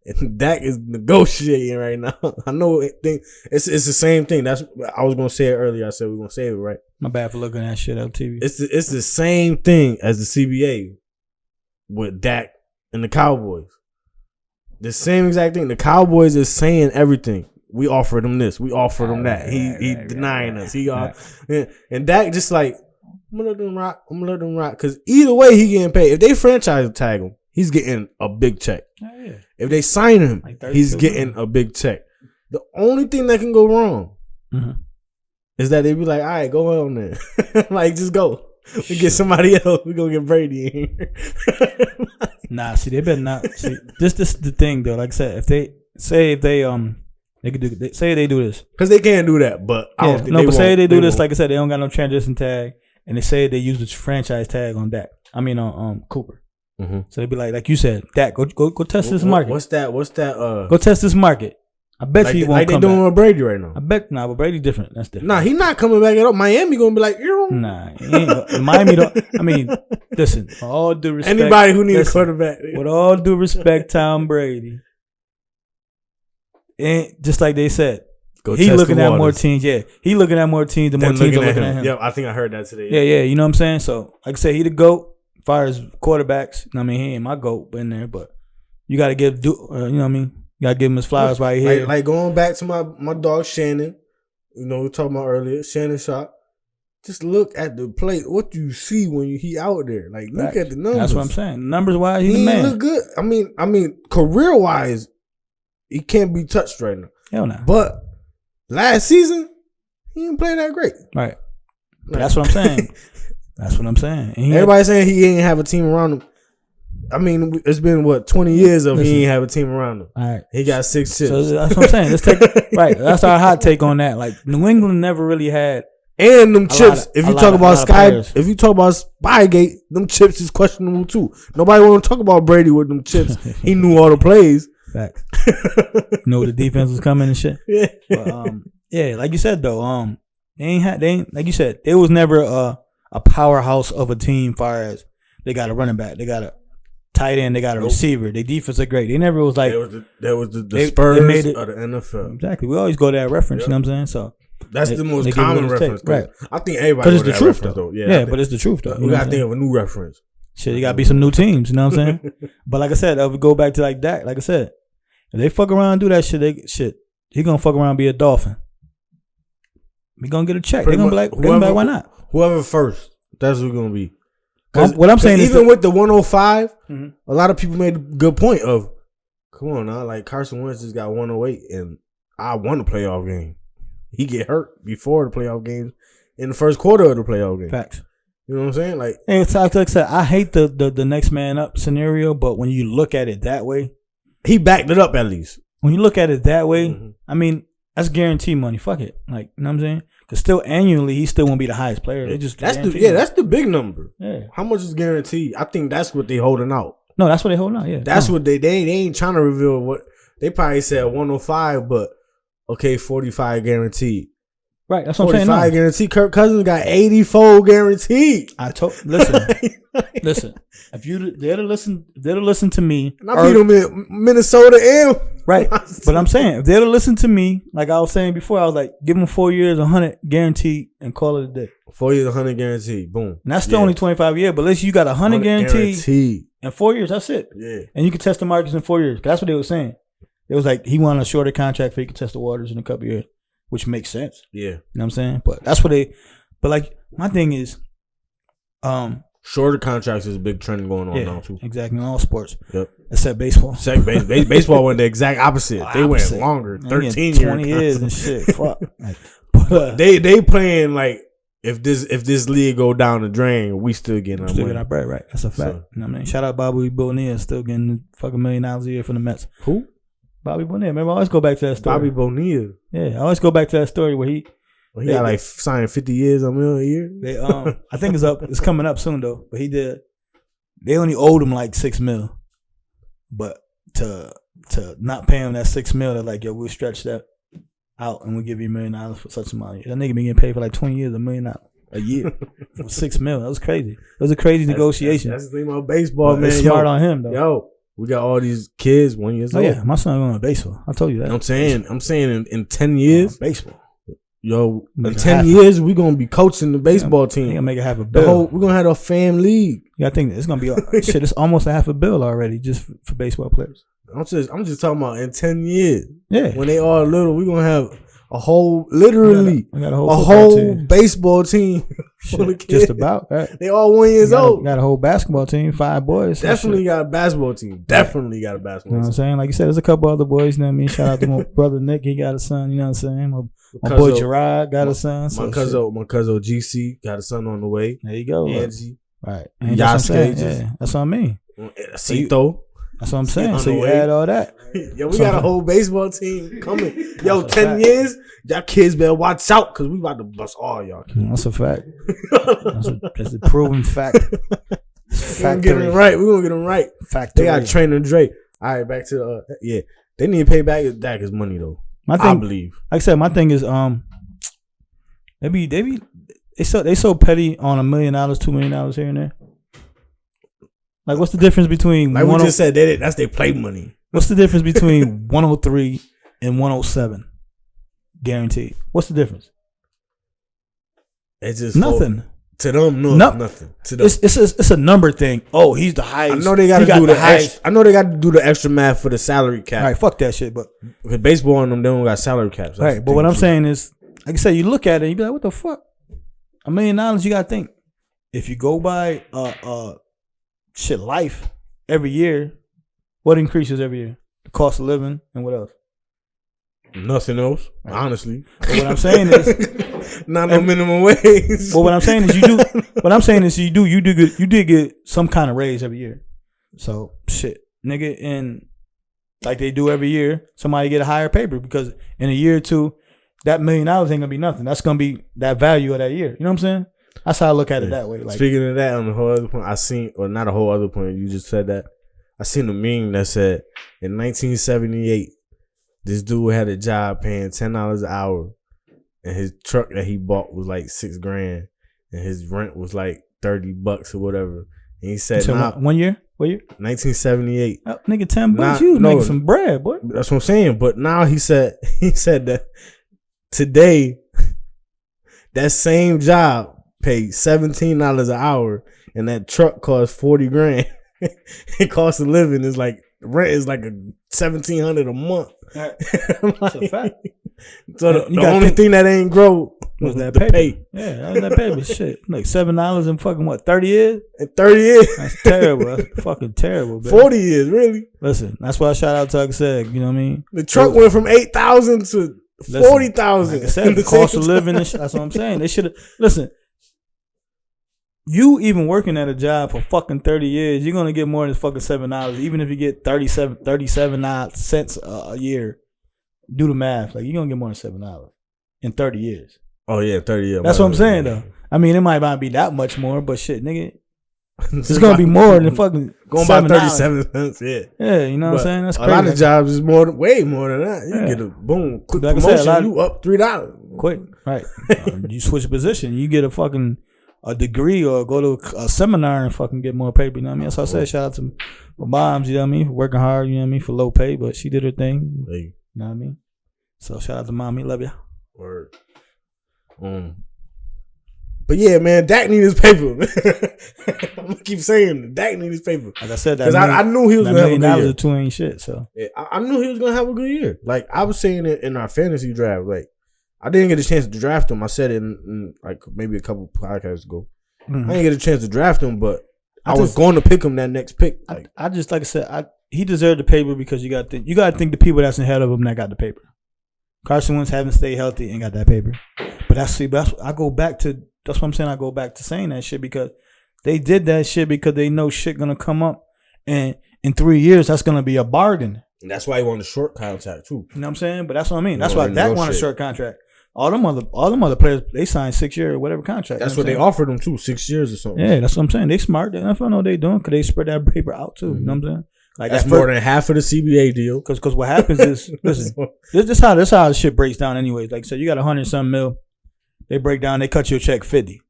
And Dak is negotiating right now. I know it's the same thing. That's I was gonna say it earlier. I said we're gonna save it, right? My bad for looking at shit on TV. It's the same thing as the CBA with Dak and the Cowboys. The same exact thing. The Cowboys is saying everything. We offered him this. We offered him that. He denying us. And Dak just like, I'm gonna let them rock. I'm gonna let them rock. Because either way, he getting paid. If they franchise tag him, he's getting a big check. Yeah. If they sign him, like he's getting a big check. The only thing that can go wrong is that they be like, all right, go on there. Like, just go. We get somebody else. We gonna get Brady in here. Nah, see, they better not. See, this the thing though. Like I said, if they could do. Say they do this because they can't do that. But I don't think but say they do this. Like I said, they don't got no transition tag, and they say they use the franchise tag on Dak. I mean on Cooper. Mm-hmm. So they be like you said, Dak, go test this market. What's that? Go test this market. I bet you he won't come back. Like they doing with Brady right now. I bet but Brady's different. That's different. Nah, he not coming back at all. Miami gonna be like, nah, Miami don't. I mean, listen, with all due respect, anybody who needs a quarterback. With all due respect, Tom Brady, and just like they said, he looking at more teams. Yeah, he looking at more teams than more teams are looking at him. Yeah, I think I heard that today. Yeah. You know what I'm saying? So, like I said, he the GOAT as far as quarterbacks. I mean, he ain't my GOAT in there, but you got to give, you know what I mean? You got to give him his flowers right here. Like going back to my dog Shannon, you know, we were talking about earlier, Shannon Sharp. Just look at the plate. What you see when he out there? Like, look at the numbers. That's what I'm saying. Numbers wise, he's the man. He look good. I mean, career wise, he can't be touched right now. Hell no. But last season, he didn't play that great. Right. That's what I'm saying. That's what I'm saying. Everybody saying he ain't have a team around him. I mean, it's been 20 years of he ain't have a team around him. All right. He got 6 chips. So that's what I'm saying. Let's take that's our hot take on that. Like New England never really had them chips. If you talk about Spygate, them chips is questionable too. Nobody want to talk about Brady with them chips. He knew all the plays. Facts. Know the defense was coming and shit. Yeah. But, yeah, like you said though, they ain't like you said, it was never a powerhouse of a team. Far as they got a running back, they got a tight end, they got a receiver. Their defense are great. They never was like there was the Spurs they made it, of the NFL. Exactly. We always go to that reference. Yep. You know what I'm saying? So that's the most common reference, right? I think everybody because it's the truth though. Yeah, but it's the truth though. We gotta think of a new reference. Shit, you gotta be some new teams. You know what I'm saying? But like I said, if we go back to like Dak, like I said, if they fuck around and do that shit, he gonna fuck around and be a Dolphin. We gonna get a check. They gonna be like, why not? Whoever first, that's who's gonna be. What I'm saying is even with the 105, a lot of people made a good point of, come on now, like Carson Wentz just got 108 and I won the playoff game. He get hurt before the playoff games in the first quarter of the playoff game. Facts. You know what I'm saying? Like I said, I hate the next man up scenario, but when you look at it that way, he backed it up at least. When you look at it that way, I mean, that's guaranteed money. Fuck it. Like, you know what I'm saying? Because still annually, he still won't be the highest player. That's the big number. Yeah. How much is guaranteed? I think that's what they holding out. No, that's what they holding out. Yeah. That's what they ain't trying to reveal what they probably said 105, but okay, 45 guaranteed. Right, that's what I'm saying. 45 guaranteed. Kirk Cousins got 84 guaranteed. Listen. If they'd have listened to me, and I beat them in Minnesota and right. But I'm saying if they'd have listened to me, like I was saying before, I was like, give them 4 years, 100 guaranteed, and call it a day. 4 years, 100 guaranteed. Boom. And that's still only 25 years, but at least you got 100 guaranteed. And 4 years, that's it. Yeah. And you can test the markets in 4 years. That's what they were saying. It was like he wanted a shorter contract so he could test the waters in a couple years, which makes sense. Yeah. You know what I'm saying? But that's what but like my thing is, shorter contracts is a big trend going on now too. Exactly, in all sports. Yep. Except baseball. Baseball went the exact opposite. They went longer, 13 20 years and shit. Fuck. But they playing like if this league go down the drain, we still getting our money. Get our bread, right? That's a fact. So, you know what I mean? Shout out Bobby Bonilla, still getting fucking $1 million a year from the Mets. Who? Bobby Bonilla. Remember, I always go back to that story. Bobby Bonilla. Yeah, I always go back to that story where he got like signed 50 years, $1 million a year. I think it's coming up soon though. But they only owed him like $6 million. But to not pay him that $6 million, they're like, yo, we'll stretch that out and we'll give you $1 million for such amount. That nigga been getting paid for like 20 years, $1 million. a year for $6 million. That was crazy. It was a crazy negotiation. That's the thing about baseball, man. Smart on him though. Yo, we got all these kids 1 year old. Oh yeah, my son going to baseball. I told you that. I'm saying in 10 years, baseball. Yo, in 10 years, we're gonna be coaching the baseball team. We're gonna make it half a bill. We're gonna have a Pham league. Yeah, I think it's gonna be shit. It's almost a half a bill already just for baseball players. I'm just talking about in 10 years. Yeah, when they are little, we're gonna have a whole, literally, we got a whole baseball team full of kids. Just about. Right? They all 1 year old. Got a whole basketball team, 5 boys. Definitely got a basketball team. Definitely got a basketball team. You know what I'm saying? Like you said, there's a couple other boys. You know what I mean? Shout out to my brother Nick. He got a son. You know what I'm saying? My boy Gerard got a son. My cousin GC got a son on the way. There you go. Angie. Right. Yasuke. Yeah, that's what I mean. Sito. That's what I'm saying. So you add all that. Yo, we got a whole baseball team coming. Yo, 10 years, y'all kids better watch out because we about to bust all y'all kids. That's a fact. That's a proven fact. We're gonna get them right. We're gonna get them right. They got Trainer Dre. All right, back to yeah. They need to pay back Dak his money though. I believe. Like I said, my thing is they so petty on $1 million, $2 million here and there. Like, what's the difference between we just said that's their play money? What's the difference between 103 and 107? Guaranteed. What's the difference? It's just nothing. To them, nothing. To them, it's a number thing. Oh, he's the highest. I know they got to do the highest. I know they got to do the extra math for the salary cap. All right, fuck that shit. But with baseball on them, they don't got salary caps. All right, but what I'm saying is, like I said, you look at it, and you be like, what the fuck? $1 million, you got to think. If you go by life every year, what increases every year? The cost of living and what else? Nothing else, right. Honestly. But what I'm saying is, not no minimum wage. But what I'm saying is, you do. What I'm saying is, you did get some kind of raise every year. So shit, nigga, and like they do every year, somebody get a higher paper because in a year or two, that $1 million ain't gonna be nothing. That's gonna be that value of that year. You know what I'm saying? That's how I look at it that way. Like, speaking of that, on the whole other point, I seen, or not a whole other point, you just said that. I seen a meme that said in 1978. This dude had a job paying $10 an hour, and his truck that he bought was like $6,000, and his rent was like $30 or whatever. And he said, "Nah, 1 year, what year? 1978. Oh, nigga, $10. You was making some bread, boy. That's what I'm saying. But now he said that today, that same job paid $17 an hour, and that truck cost $40,000. It cost of living is like rent is like $1,700 a month." Right. That's a fact. So the only thing that ain't grow was that pay. Yeah, that was that paper. Shit, like $7 in fucking what? 30 years? In 30 years, that's terrible. That's fucking terrible. Baby. 40 years, really. Listen, that's why I shout out to Tuck said. You know what I mean? The truck went from 8,000 to 40,000. Like I said, the cost of living. That's what I'm saying. They should have. Listen. You even working at a job for fucking 30 years, you're gonna get more than fucking $7. Even if you get 37 cents a year, do the math. Like, you're gonna get more than $7 in 30 years. Oh yeah, 30 years. That's what I'm saying though. I mean, it might not be that much more, but shit, nigga, it's gonna be more than fucking going by 37 cents. Yeah, yeah, you know what I'm saying? That's crazy. A lot of jobs is way more than that. You get a boom, quick like promotion, said, you up $3. Quick, right? You switch position, you get a degree or go to a seminar and fucking get more paper, you know what I mean? So I said shout out to my moms, you know what I mean, for working hard, you know what I mean, for low pay, but she did her thing. Hey. You know what I mean? So shout out to mommy, love ya. Word. But yeah, man, Dak need his paper. I'm gonna keep saying Dak need his paper. Like I said, because I knew he was gonna have a good year. $1 million ain't shit. So yeah, I knew he was gonna have a good year. Like I was saying it in our fantasy draft, like I didn't get a chance to draft him. I said it in like maybe a couple podcasts ago. Mm-hmm. I didn't get a chance to draft him, but I was going to pick him that next pick. Like, I just like I said, he deserved the paper because you got to think the people that's ahead of him that got the paper. Carson Wentz haven't stayed healthy and got that paper. But that's I go back to that's what I'm saying. I go back to saying that shit because they did that shit because they know shit gonna come up, and in 3 years that's gonna be a bargain. And that's why he wanted a short contract too. You know what I'm saying? But that's what I mean. That's why Dak wanted a short contract. All them other players, they signed 6 year or whatever contract. That's what they offered them too, 6 years or something. Yeah, that's what I'm saying. They smart. The NFL know what they doing because they spread that paper out too. Mm-hmm. You know what I'm saying? Like that's more than half of the CBA deal. Because what happens is, listen, this how the shit breaks down anyways. Like, so you got 100-something mil. They break down. They cut you a check 50.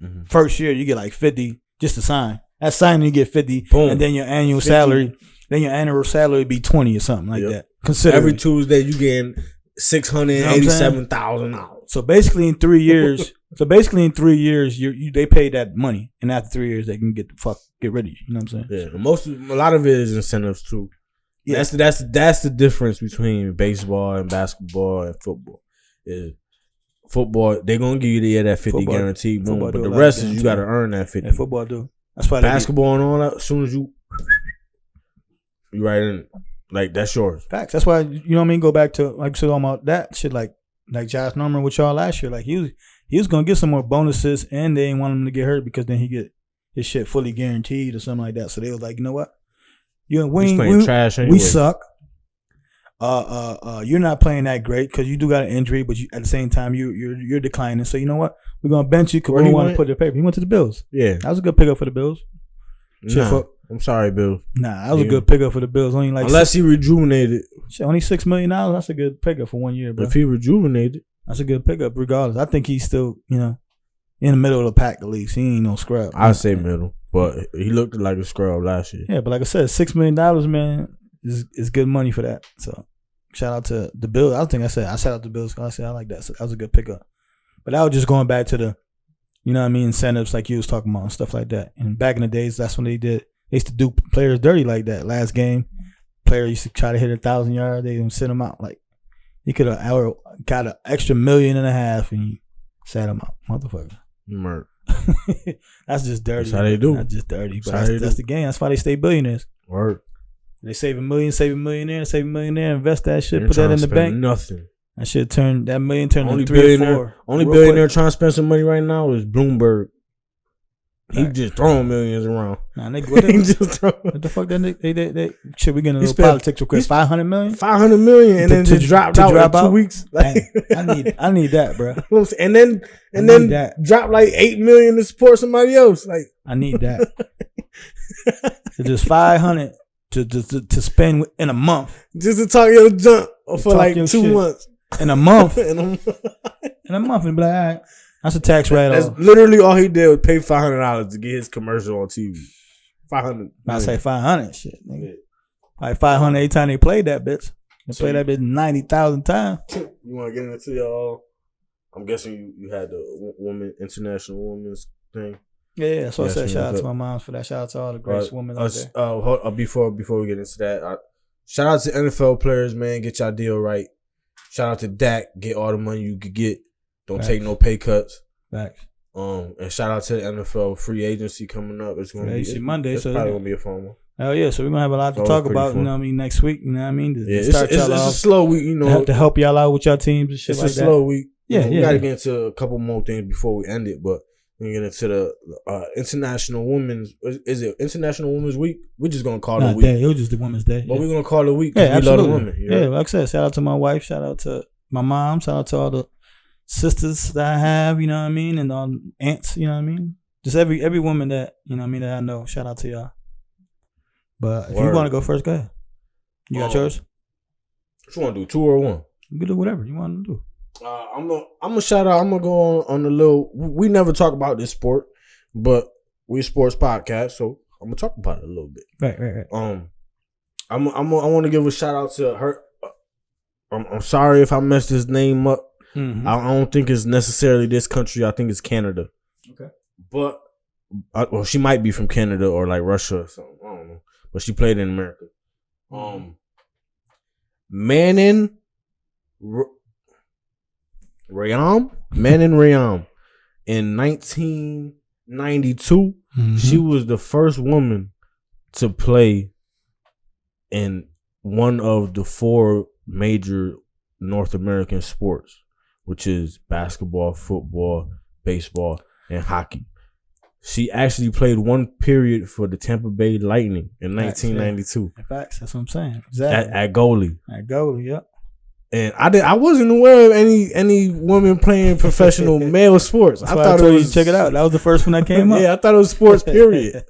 Mm-hmm. First year, you get like 50 just to sign. That signing, you get 50, Boom. and then your annual 50. Salary. Then your annual salary be 20 or something like that. Consider every Tuesday you getting $687,000. So basically, in 3 years, they pay that money, and after 3 years, they can get rid of you. You know what I'm saying? Yeah, a lot of it is incentives too. Yeah. That's the difference between baseball and basketball and football. Is football, they're gonna give you that 50 guaranteed, boom, but the rest is you gotta earn that 50. Yeah, football do. That's why basketball and all that. As soon as you right in, like that's yours. Facts. That's why you know what I mean. Go back to like talking about that shit, like Josh Norman with y'all last year. Like he was gonna get some more bonuses, and they didn't want him to get hurt because then he get his shit fully guaranteed or something like that. So they was like, you know what, we suck. You're not playing that great because you do got an injury, but at the same time you're declining. So you know what, we're gonna bench you because we don't want to put your paper. He went to the Bills. Yeah, that was a good pickup for the Bills. I'm sorry, Bill. Nah, that was a good pickup for the Bills. Only like unless he rejuvenated. Shit, only $6 million. That's a good pickup for 1 year, bro. If he rejuvenated, that's a good pickup. Regardless, I think he's still, in the middle of the pack at least. He ain't no scrub. I'd say middle, but he looked like a scrub last year. Yeah, but like I said, $6 million, man, is good money for that. So shout out to the Bills. I think I shout out to the Bills. I said I like that. So that was a good pickup. But that was just going back to the, incentives like you was talking about and stuff like that. And back in the days, that's when they did. They used to do players dirty like that. Last game, player used to try to hit 1,000 yards. They didn't sit him out. Like he could have got an extra $1.5 million and you sat him out, motherfucker. Murk. That's just dirty. That's how they do. That's just dirty. But that's the game. That's why they stay billionaires. Word. They save $1 million, save $1 million there, save $1 million there, invest that shit, put that in the bank. Nothing. That shit turned that $1 million turned only to 3 or 4. Only billionaire trying to spend some money right now is Bloomberg. He just throwing millions around. Nah, what the fuck? They shit. We getting a little politics real quick. $500 million. $500 million, and then just dropped out in 2 weeks. Like, I need that, bro. And then drop like $8 million to support somebody else. Like I need that. So just $500 to spend in a month. Just to talk your junk for like 2 months. In a month. In a month, and be like, all right. That's a tax write-off. That's literally all he did was pay $500 to get his commercial on TV. $500. I say $500, shit, nigga. Like $500 every time they played that bitch. They played that bitch 90,000 times. You want to get into y'all? I'm guessing you had the International Women's thing. Yeah. So I said shout out to my moms for that. Shout out to all the great women out there. Before we get into that, shout out to NFL players, man. Get y'all deal right. Shout out to Dak. Get all the money you could get. Don't take no pay cuts. Facts. And shout out to the NFL free agency coming up. It's gonna be Monday, it's so probably gonna be a fun one. Hell yeah! So we're gonna have a lot to talk about. You know what I mean? Next week. You know what I mean? It's a slow week. To help y'all out with your teams and shit like that. It's a slow week. Yeah, we gotta get into a couple more things before we end it, but we get into the International Women's. Is it International Women's Week? We're just gonna call it a week. It was just the Women's Day. But we're gonna call it a week. Yeah, absolutely. We love the women. Yeah, like I said, shout out to my wife. Shout out to my mom. Shout out to all the sisters that I have, you know what I mean, and all aunts, you know what I mean. Just every woman that, you know what I mean, that I know. Shout out to y'all. But if you want to go first, go ahead. You got yours? What you want to do, 2 or 1? You can do whatever you want to do. I'm gonna shout out. I'm gonna go on the little. We never talk about this sport, but we're a sports podcast, so I'm gonna talk about it a little bit. Right. I want to give a shout out to her. I'm sorry if I messed his name up. Mm-hmm. I don't think it's necessarily this country. I think it's Canada. Okay. But she might be from Canada or like Russia or something. I don't know. But she played in America. Manon Rayam in 1992. Mm-hmm. She was the first woman to play in one of the 4 major North American sports, which is basketball, football, baseball, and hockey. She actually played one period for the Tampa Bay Lightning in 1992. Facts, that's what I'm saying. Exactly. At goalie. Yep. And I wasn't aware of any women playing professional male sports. I thought it was check it out. That was the first one that came up. Yeah, I thought it was sports. Period.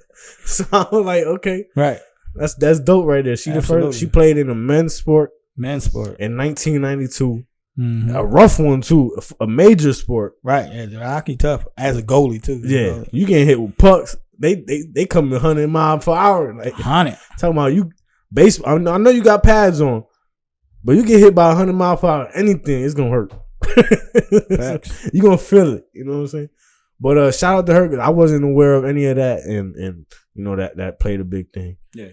So I was like, okay, right. That's dope right there. She the first. She played in a men's sport. In 1992. Mm-hmm. A rough one too, a major sport. Right, yeah, the hockey tough as a goalie too. Yeah, you getting hit with pucks. They come 100 miles per hour. Like 100. Talking about you baseball. I know you got pads on, but you get hit by 100 miles per hour. Anything, it's gonna hurt. Facts. You gonna feel it. You know what I'm saying? But shout out to her because I wasn't aware of any of that, and you know that played a big thing. Yeah.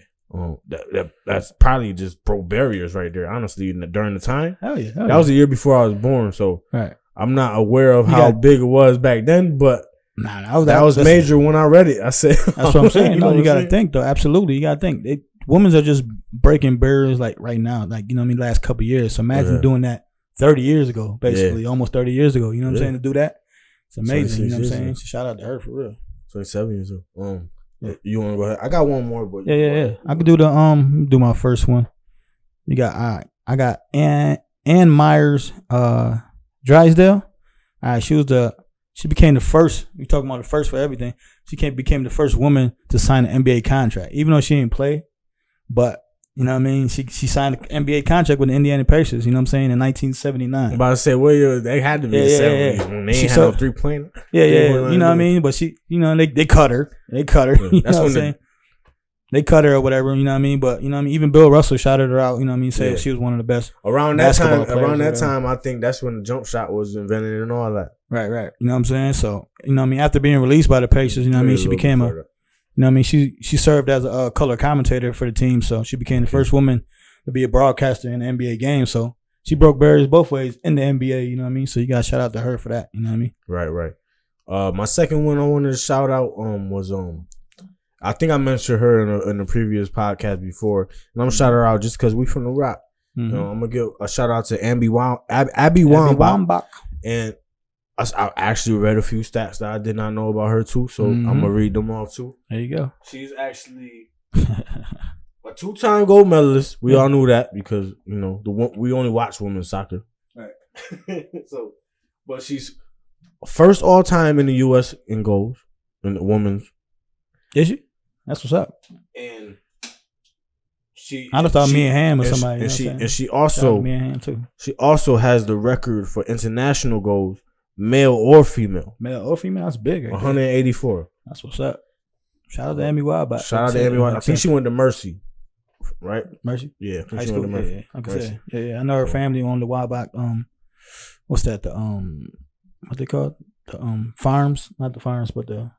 That's probably just broke barriers right there. Honestly, during the time, Hell yeah. That was the year before I was born, so right. I'm not aware of how big it was back then. But that was major when I read it. I said, that's what I'm saying. No, you got to think though. Absolutely, you got to think. Women are just breaking barriers like right now. Like you know what I mean. Last couple of years. So imagine doing that 30 years ago, basically almost 30 years ago. You know what I'm saying? To do that, it's amazing. You know what I'm saying? So shout out to her for real. 27 years old. You want to go ahead? I got one more, but yeah. I could do do my first one. You got I got Ann Myers Drysdale. All right, she became the first. We talking about the first for everything. She became the first woman to sign an NBA contract, even though she didn't play. But you know what I mean. She signed an NBA contract with the Indiana Pacers. You know what I'm saying in 1979. I'm about to say, they had to be the 70s when they ain't had no 3-pointer. Yeah. You know what I mean. But she, you know, they cut her. They cut her. You know what I'm saying. They cut her or whatever, you know what I mean? But, you know what I mean? Even Bill Russell shouted her out, you know what I mean? Said she was one of the best. Around that time, I think that's when the jump shot was invented and all that. Right. You know what I'm saying? So, you know what I mean? After being released by the Pacers, you know what I mean? She became you know what I mean? She served as a color commentator for the team. So, she became the first woman to be a broadcaster in the NBA game. So, she broke barriers both ways in the NBA, you know what I mean? So, you got to shout out to her for that, you know what I mean? Right. My second one I wanted to shout out was I think I mentioned her in the previous podcast before, and I'm gonna shout her out just because we from the Rock. Mm-hmm. You know, I'm gonna give a shout out to Abby Wambach. And I actually read a few stats that I did not know about her too, so I'm gonna read them all too. There you go. She's actually a 2-time gold medalist. We all knew that because you know we only watch women's soccer. Right. But she's first all time in the U.S. in goals in the women's. Is she? That's what's up. And I just thought me and Ham or somebody. She also has the record for international goals, male or female. That's big. Right 184. There. That's what's up. Shout out to Amy Wildback. Shout out to Amy Wildback. I think she went to Mercy. Right? Mercy? Yeah. High school. Yeah. I can say. Yeah. I know her family on the Wildback. What's that? The what they call it? The farms, not the farms, but the.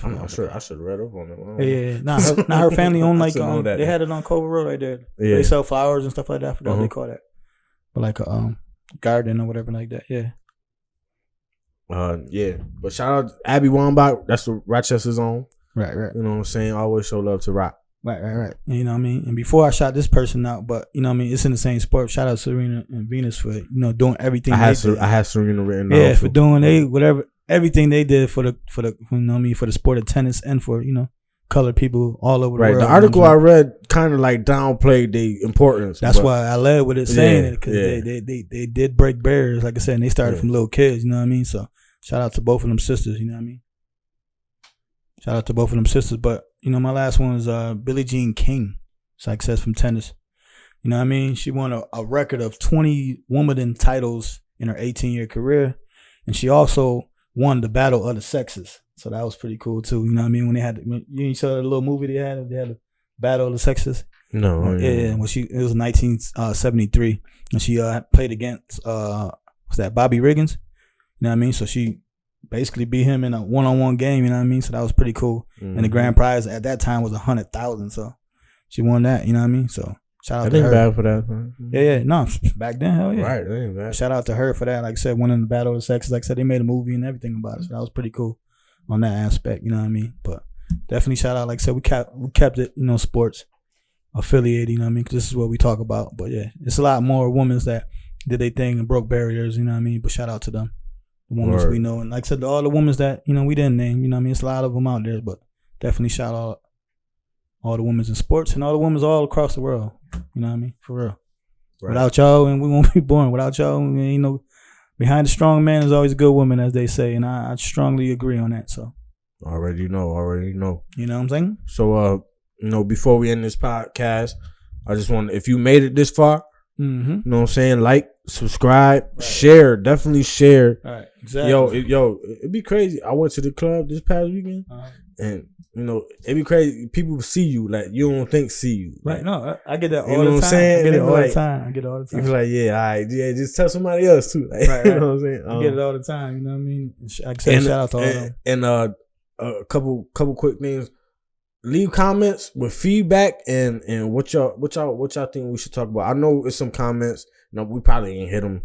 I'm not sure. I should have read up on it. Yeah. Nah, her family owned like they had it on Culver Road right there. Yeah. They sell flowers and stuff like that. I forgot what they call that, but like a garden or whatever like that. Yeah. Yeah. But shout out to Abby Wambach. That's the Rochester's own. Right. You know what I'm saying? Always show love to Rock. Right. You know what I mean? And before I shout this person out, but you know what I mean, it's in the same sport. Shout out to Serena and Venus for doing everything. I had Serena written down. Yeah, for doing everything they did for the you know what I mean, for the sport of tennis and for colored people all over the world. The article I read kind of like downplayed the importance. That's why I led with it saying it because they did break barriers, like I said, and they started from little kids. You know what I mean? So shout out to both of them sisters. You know what I mean? Shout out to both of them sisters. But my last one is Billie Jean King. Success from tennis. You know what I mean? She won a record of 20 Wimbledon titles in her 18-year career, and she also won the Battle of the Sexes. So that was pretty cool too. You know what I mean? When you saw the little movie they had the Battle of the Sexes. No. Yeah. When it was 1973, and she played against Bobby Riggins. You know what I mean? So she basically beat him in a one-on-one game. You know what I mean? So that was pretty cool. Mm-hmm. And the grand prize at that time was $100,000. So she won that. You know what I mean? So shout out to her. Bad for that. Man. Yeah. No, back then, hell yeah. Right. That ain't bad. Shout out to her for that. Like I said, winning the Battle of the Sexes. Like I said, they made a movie and everything about it. So that was pretty cool on that aspect. You know what I mean? But definitely shout out. Like I said, we kept it, sports affiliated. You know what I mean? Because this is what we talk about. But yeah, it's a lot more women that did their thing and broke barriers. You know what I mean? But shout out to them. The women we know. And like I said, all the women that, we didn't name. You know what I mean? It's a lot of them out there. But definitely shout out all the women in sports and all the women all across the world. You know what I mean? For real. Right. Without y'all, and we won't be born. Without y'all, behind a strong man is always a good woman, as they say. And I strongly agree on that. So already know. You know what I'm saying? So, before we end this podcast, I just want, if you made it this far, You know what I'm saying? Like, subscribe, share. Definitely share. All right, exactly. Yo, it'd be crazy. I went to the club this past weekend, and it'd be crazy. People see you like you don't think see you. Right? Like, No, I get that all you know the what I'm time. saying? I get it all like, the time. I get it all the time. You be like, yeah, all right, yeah, just tell somebody else too. Like, right. You know what I'm saying? I get it all the time. You know what I mean? I say shout out to all of them. And a couple quick things. Leave comments with feedback and what y'all think we should talk about. I know it's some comments. We probably ain't hit them.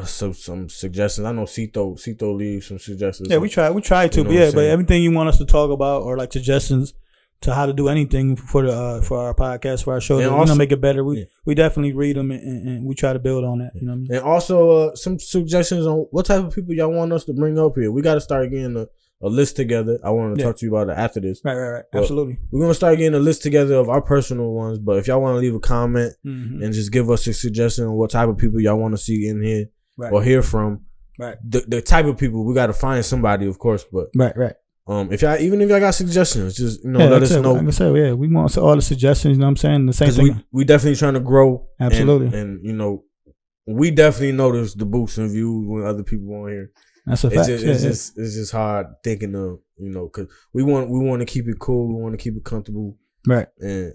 Some suggestions. I know Cito leaves some suggestions. Yeah, we try to, but everything you want us to talk about or like suggestions to how to do anything for our podcast, for our show, and also, make it better. We definitely read them and we try to build on that. You know what I mean? And also some suggestions on what type of people y'all want us to bring up here. We got to start getting a list together. I want to talk to you about it after this. Right. Absolutely. We're going to start getting a list together of our personal ones, but if y'all want to leave a comment and just give us a suggestion on what type of people y'all want to see in here or hear from, the type of people, we got to find somebody, of course, but right. If y'all got suggestions, just let us know. Like I said, we want all the suggestions. You know what I'm saying? The same thing. We definitely trying to grow. Absolutely. And we definitely notice the boosts in views when other people on here. That's a fact. It's just hard thinking of because we want to keep it cool. We want to keep it comfortable. Right. And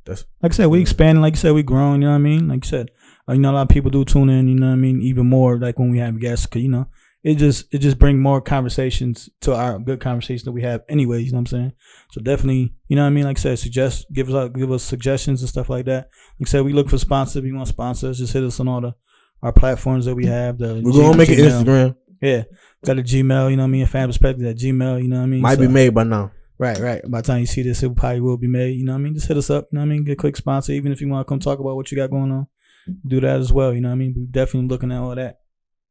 that's like I said, we expanding. Like you said, we growing. You know what I mean? Like you said, a lot of people do tune in. You know what I mean? Even more like when we have guests, because it just bring more conversations to our good conversations that we have anyways. You know what I'm saying? So definitely, you know what I mean? Like I said, give us suggestions and stuff like that. Like I said, we look for sponsors. If you want sponsors, just hit us on all our platforms that we have. We're gonna make an Instagram. Yeah, got a Gmail. You know what I mean? Pham Perspective at Gmail. You know what I mean? Might be made by now. Right. By the time you see this, it probably will be made. You know what I mean? Just hit us up. You know what I mean? Get a quick sponsor. Even if you want to come talk about what you got going on, do that as well. You know what I mean? We're definitely looking at all that.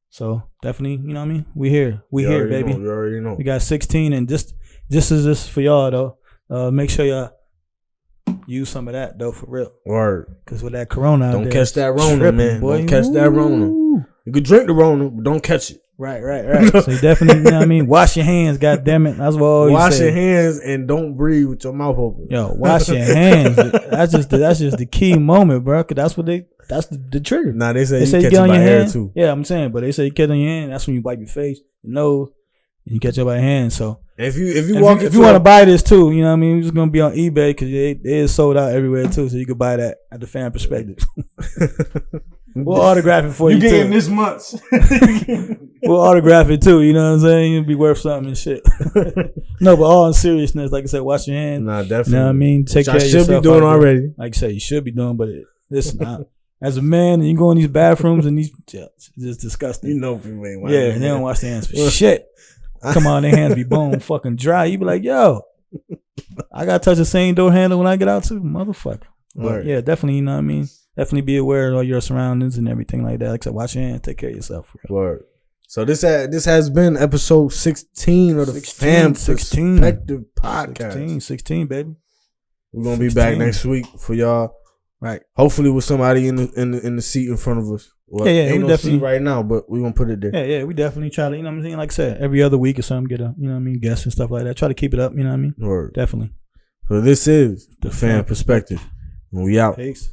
So definitely, you know what I mean? We here, baby. You already know. We got 16, and just is this for y'all though. Make sure y'all use some of that though, for real. Word. Because with that Corona, don't catch that Rona, tripping, man. Boy. Don't catch that Rona. You could drink the Rona, but don't catch it. Right. So you definitely, you know what I mean? Wash your hands, goddammit. That's what I always wash say. Your hands and don't breathe with your mouth open. Yo, wash your hands. That's just the key moment, bro. Cause that's the trigger. Nah, they say you catch it by hair too. Yeah, I'm saying, but they say you catch it on your hand. That's when you wipe your face, your nose, and you catch it by hand. So if you want to buy this too, you know what I mean? It's just gonna be on eBay because it is sold out everywhere too. So you can buy that at the Pham Perspective. We'll autograph it for you. You getting this much? We'll autograph it too. You know what I'm saying? It'll be worth something and shit. No, but all in seriousness, like I said, wash your hands. Nah, definitely. You know what I mean? Take care of yourself. I should be doing already. Like I said, you should be doing, but listen, as a man, and you go in these bathrooms and it's just disgusting. You know people ain't washing and they don't wash their hands for shit. Come on, their hands be bone fucking dry. You be like, yo, I gotta touch the same door handle when I get out too, motherfucker. But yeah, definitely, you know what I mean? Definitely be aware of all your surroundings and everything like that. Like I said, wash your hands, take care of yourself. Word. So this has been episode 16 of the Pham Perspective podcast. 16, baby. We're gonna be back next week for y'all. Right. Hopefully with somebody in the seat in front of us. Well, ain't no definitely seat right now, but we're gonna put it there. Yeah, we definitely try to, you know what I'm saying? Like I said, every other week or something, get a, you know what I mean, guests and stuff like that. Try to keep it up, you know what I mean? Word. Definitely. So this is the Pham Perspective. We out. Peace.